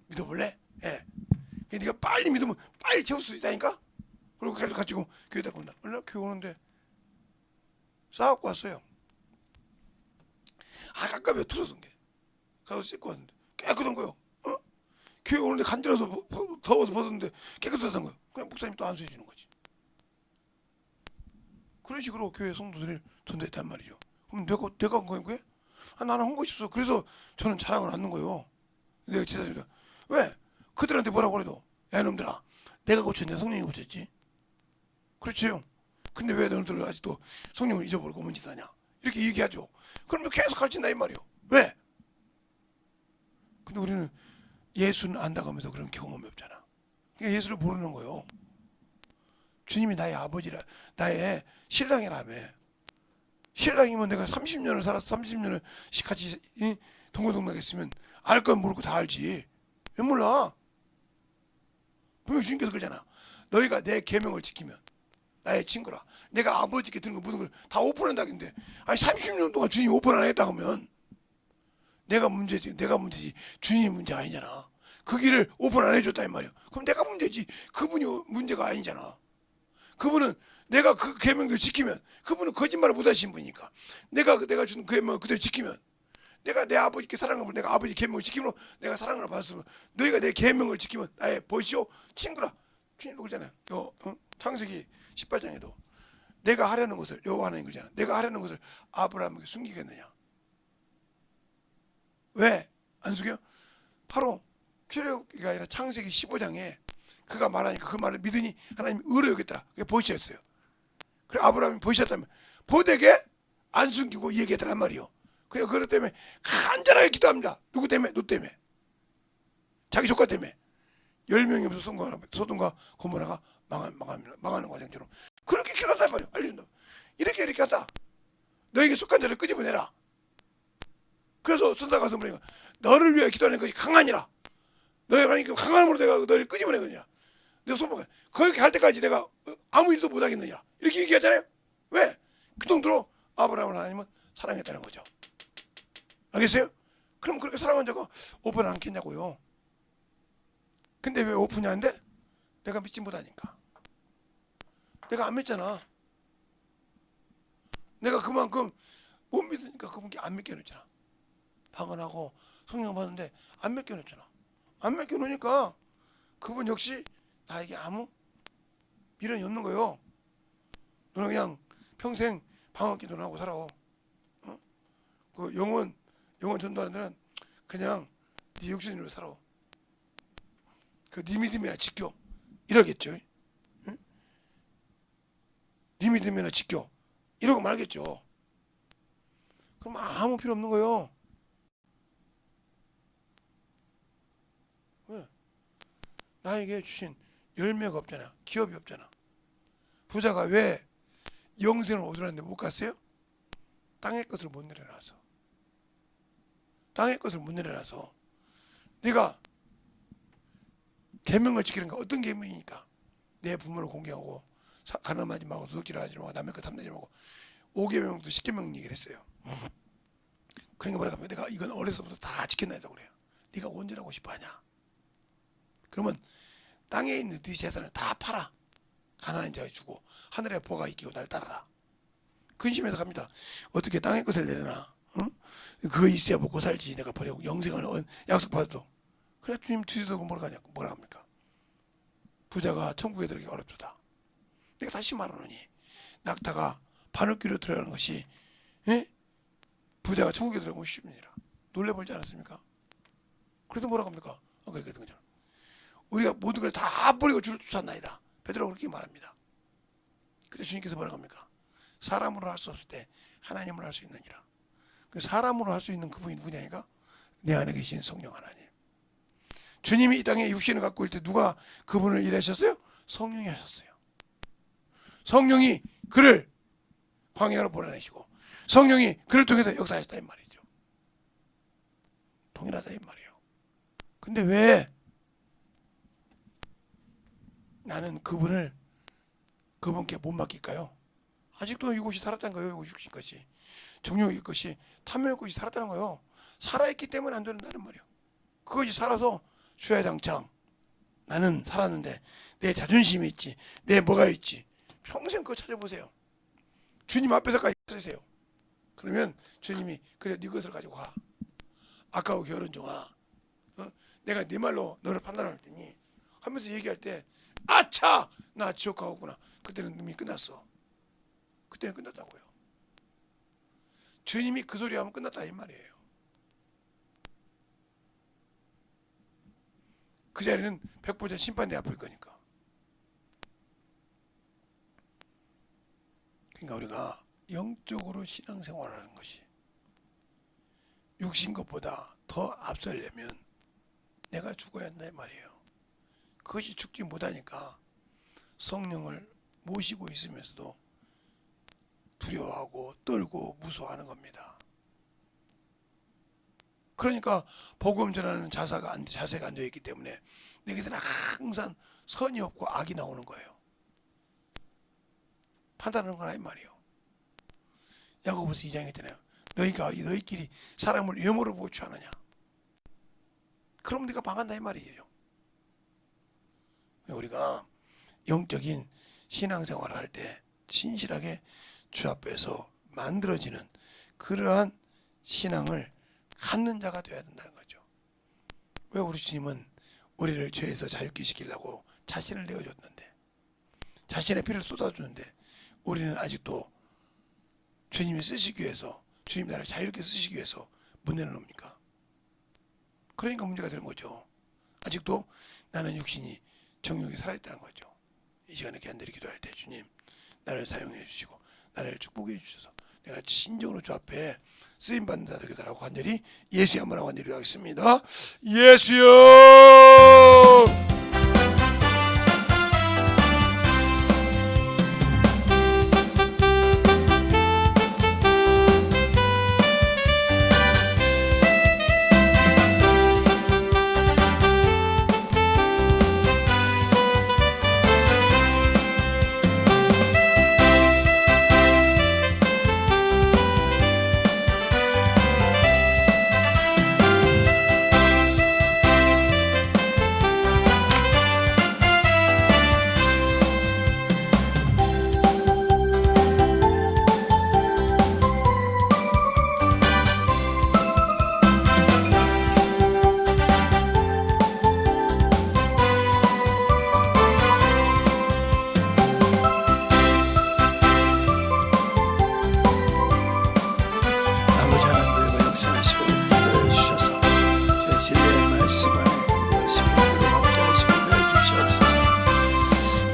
믿어볼래? 예. 네가 빨리 믿으면 빨리 채울 수 있다니까. 그리고 계속 가지고 교회다 온다. 얼마 교회 오는데 싸갖고 왔어요. 깝깝이 틀어진 게. 가서 씻고 왔는데 깨끗한 거요. 교회 오는데 간지러서 더워서 벗었는데 깨끗하단 거예요. 그냥 목사님 또 안수해 주는 거지. 그런 식으로 교회 성도들을 전도했단 말이죠. 그럼 내가 한 거예요? 나는 한 것이 없어. 그래서 저는 자랑을 않는 거예요. 내가 제자들이다. 왜? 그들한테 뭐라고 그래도 야 이놈들아 내가 고쳤냐 성령이 고쳤지. 그렇지요. 근데 왜 너희들 아직도 성령을 잊어버리고 문짓하냐 이렇게 얘기하죠. 그러면 계속 가르친다 이 말이요. 왜? 근데 우리는 예수는 안다고 하면서 그런 경험이 없잖아. 그러니까 예수를 모르는 거예요. 주님이 나의 아버지라 나의 신랑이라며. 신랑이면 내가 30년을 살아서 30년을 같이 동고동락했으면 알 건 모르고 다 알지. 왜 몰라? 분명히 주님께서 그러잖아. 너희가 내 계명을 지키면 나의 친구라. 내가 아버지께 드는 거 모든 걸 다 오픈한다는데 아니 30년 동안 주님이 오픈 안 했다 그러면 내가 문제지. 주님이 문제 아니잖아. 그 길을 오픈 안 해줬다 이 말이야. 그럼 내가 문제지. 그분이 문제가 아니잖아. 그분은 내가 그 계명을 지키면 그분은 거짓말을 못하신 분이니까 내가 준 계명을 그대로 지키면 내가 내 아버지께 사랑을 내가 아버지 계명을 지킴으로 내가 사랑을 받았으면 너희가 내 계명을 지키면 나의 보시오 친구라. 주님도 그러잖아요. 창세기 18장에도 내가 하려는 것을 여호와 하나님 그러잖아. 내가 하려는 것을 아브라함에게 숨기겠느냐. 왜 안 숨겨? 바로 출애굽기가 아니라 창세기 15장에 그가 말하니까 그 말을 믿으니 하나님이 의로 여겼더라. 그게 보시였어요. 그래 아브라함이 보시었다면 보되게 안 숨기고 얘기했더란 말이요. 그래 그것 때문에 간절하게 기도합니다. 누구 때문에? 너 때문에. 자기 조카 때문에. 10명이 없어 소돔과 고모라가 망하는 과정처럼 그렇게 기도한단 말이요. 알려준다. 이렇게 한다. 너에게 속한 자를 끄집어내라. 그래서 선사 가서 보니까 너를 위해 기도하는 것이 강하니라. 너희가 강함으로 내가 너를 끄집어내거니라. 내가 소망해. 그렇게 할 때까지 내가 아무 일도 못하겠느냐. 이렇게 얘기하잖아요. 왜? 그 정도로 아브라함을 하나님은 사랑했다는 거죠. 알겠어요? 그럼 그렇게 사랑한 자가 오픈 않겠냐고요. 근데 왜 오픈이 안 돼? 내가 믿지 못하니까. 내가 안 믿잖아. 내가 그만큼 못 믿으니까 그분께 안 믿겨놓잖아. 방언하고 성령 받는데 안 맡겨놓잖아. 안 맡겨놓으니까 그분 역시 나에게 아무 미련이 없는 거예요. 너는 그냥 평생 방언 기도는 하고 살아. 그 영원 전도하는 데는 그냥 네 육신으로 살아. 그 네 믿음이나 지켜 이러겠죠. 응? 네 믿음이나 지켜 이러고 말겠죠. 그럼 아무 필요 없는 거예요. 왜? 나에게 주신 열매가 없잖아. 기업이 없잖아. 부자가 왜 영생을 얻으라는데 못 갔어요? 땅의 것을 못 내려놔서. 땅의 것을 못 내려놔서. 네가 계명을 지키는 거 어떤 계명이니까? 내 부모를 공경하고 가늠하지 말고 도둑질하지 말고 남의 것 탐내지 말고 5계명도 10계명 얘기를 했어요. 그러니까 뭐라 하면 내가 이건 어려서부터 다 지켜놔야 되고 그래요. 네가 온전하고 싶어 하냐? 그러면 땅에 있는 네 재산을 다 팔아. 가난한 자에 주고 하늘에 보가 있기로 날 따라라. 근심해서 갑니다. 어떻게 땅의 것을 내려놔? 응? 그거 있어야 먹고 살지. 내가 버리고 영생을 약속받아도. 그래 주님 주시고 뭐라 합니까? 부자가 천국에 들어가기 어렵다. 내가 다시 말하노니 낙타가 바늘귀로 들어가는 것이 부자가 천국에 들어가기 쉽습니다. 놀래버리지 않았습니까? 그래도 뭐라고 합니까? 아까 얘기했던 것처럼 우리가 모든 걸 다 버리고 주를 쫓았나이다. 베드로가 그렇게 말합니다. 그래서 주님께서 뭐라고 합니까? 사람으로 할 수 없을 때 하나님으로 할 수 있느니라. 사람으로 할 수 있는 그분이 누구냐니까? 내 안에 계신 성령 하나님. 주님이 이 땅에 육신을 갖고 있을 때 누가 그분을 일하셨어요? 성령이 하셨어요. 성령이 그를 광야로 보내시고 성령이 그를 통해서 역사하셨다 이 말이죠. 동일하다 이 말이에요. 근데 왜 나는 그분께 못 맡길까요? 아직도 이곳이 살았다는 거예요. 이곳 육신까지. 정욕의 것이 탐욕의 것이 살았다는 거예요. 살아있기 때문에 안 된다는 말이에요. 그것이 살아서 주야장창 나는 살았는데 내 자존심이 있지, 내 뭐가 있지, 평생 그거 찾아보세요. 주님 앞에서까지 찾으세요. 그러면 주님이 그래 네 것을 가지고 가. 아까워 게으른 종아, 내가 네 말로 너를 판단할 테니 하면서 얘기할 때 아차 나 지옥 가고구나. 그때는 이미 끝났어. 그때는 끝났다고요. 주님이 그 소리 하면 끝났다 이 말이에요. 그 자리는 백보자 심판대 앞일 거니까. 그러니까 우리가 영적으로 신앙생활을 하는 것이 육신 것보다 더 앞서려면 내가 죽어야 한다 이 말이에요. 그것이 죽지 못하니까 성령을 모시고 있으면서도 두려워하고 떨고 무서워하는 겁니다. 그러니까 복음 전하는 자세가 안 되어 있기 때문에 내게서는 항상 선이 없고 악이 나오는 거예요. 판단하는 건 아닌 말이에요. 야고보서 2장에 있잖아요. 너희끼리 사람을 외모로 보고 취하느냐. 그럼 네가 방한다 이 말이에요. 우리가 영적인 신앙생활을 할 때 진실하게 주 앞에서 만들어지는 그러한 신앙을 갖는 자가 되어야 된다는 거죠. 왜 우리 주님은 우리를 죄에서 자유케 시키려고 자신을 내어줬는데, 자신의 피를 쏟아주는데 우리는 아직도 주님이 쓰시기 위해서, 주님 나를 자유롭게 쓰시기 위해서 못 내놓습니까? 그러니까 문제가 되는 거죠. 아직도 나는 육신이 정욕이 살아있다는 거죠. 이 시간에 간절히 기도할 때 주님 나를 사용해 주시고 나를 축복해 주셔서 내가 진정으로 주 앞에 쓰임받는 자 되겠다라고 간절히 예수의 한번 간절히 하겠습니다. 예수여.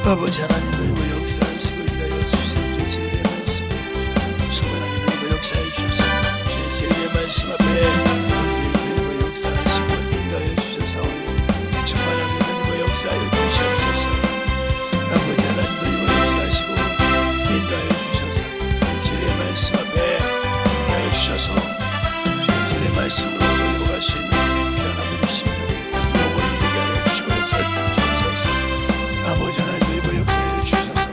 아버지 하나님 너희와 역사하시고 인도하여 주셔서 주의 진리의 말씀 충만하게 너희와 역사해 주셔서 주의 진리의 말씀 앞에 너희와 역사하시고 인도하여 주셔서 충만하게 너희와 역사하여 주시옵소서. 아버지 하나님 너희와 역사하시고 인도하여 주셔서 주의 진리의 말씀 앞에 인도하여 주셔서 주의 진리의 말씀으로 너희와 갈 수 있는 편안함을 주시며 영원히 되게 하여 주시고 역사해 주옵소서. 아버지 하나님 역사해 주셔서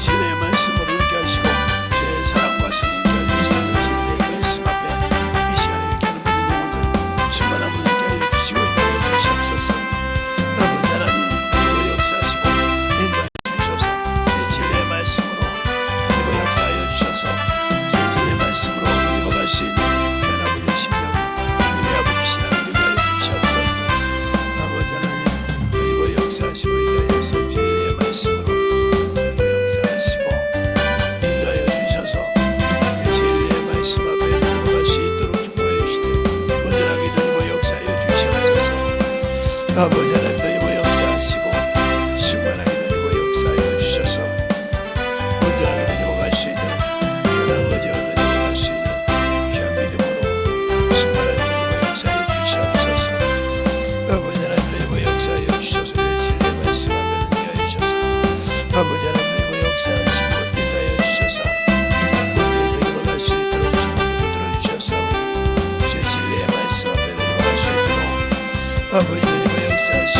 진리의 말씀으로 이렇게 하시고 제 사랑과 성령과 주시는 진리의 말씀 앞에 이 시간에 이렇게 하는 모든 영혼들 충만함으로 이렇게 하여 주시고 인도하여 주시옵소서. 아버지 하나님 그리고 역사하시고 인도하여 주셔서 제 진리의 말씀으로 그리고 역사하여 주셔서 제 진리의 말씀으로 그리고 갈 수 있는 변화부린 심령 우리 아버지 신앙을 이렇게 하여 주시옵소서. 아버지 하나님 역사하시고 인도하여서 진리의 말씀으로 역사하시고 인도하여 주셔서 진리의 말씀 앞에 넘어갈 수 있도록 축복하여 주시되 온전하게 드리고 역사하여 주시옵소서. 아버지 하나님 드리고 역사하시고 충만하게 드리고 역사하여 주셔서 온전하게 드리고 갈 수 있는 아버지 얻어 갈 수 있는 귀한 믿음으로 충만하게 드리고 역사하여 주시옵소서. 아버지 하나님 드리고 역사하여 주셔서 말씀 앞에 능히 하여 주셔서 아버지 하나님 그리고 역사하시고 인도하여 주셔서 온전히 되기로 갈 수 있도록 충만히 붙들어 주셔서 제 진리의 말씀 앞에 내려갈 수 있도록 아버지 그리고 역사하시고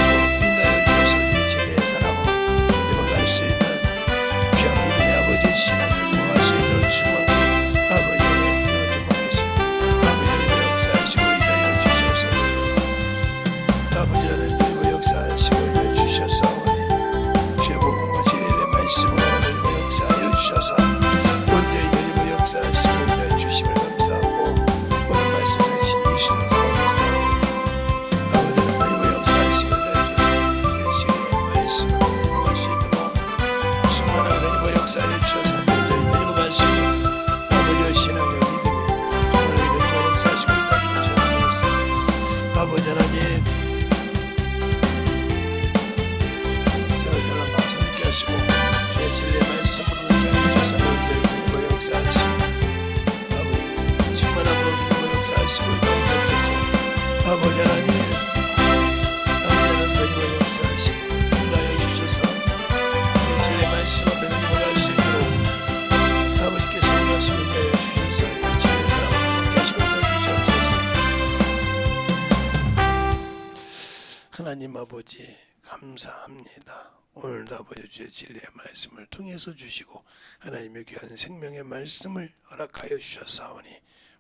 하나님 아버지 감사합니다. 오늘도 아버지 주의 진리의 말씀을 통해서 주시고 하나님의 귀한 생명의 말씀을 허락하여 주셨사오니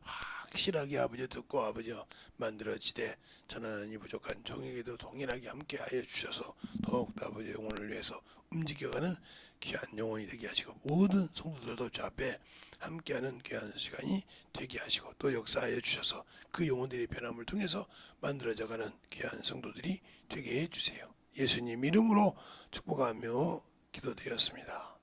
확실하게 아버지 듣고 아버지 만들어지되 저는 이 부족한 종에게도 동일하게 함께하여 주셔서 더욱더 아버지 영혼을 위해서 움직여가는 귀한 영혼이 되게 하시고 모든 성도들도 주 앞에 함께하는 귀한 시간이 되게 하시고 또 역사하여 주셔서 그 영혼들의 변함을 통해서 만들어져가는 귀한 성도들이 되게 해주세요. 예수님 이름으로 축복하며 기도드렸습니다.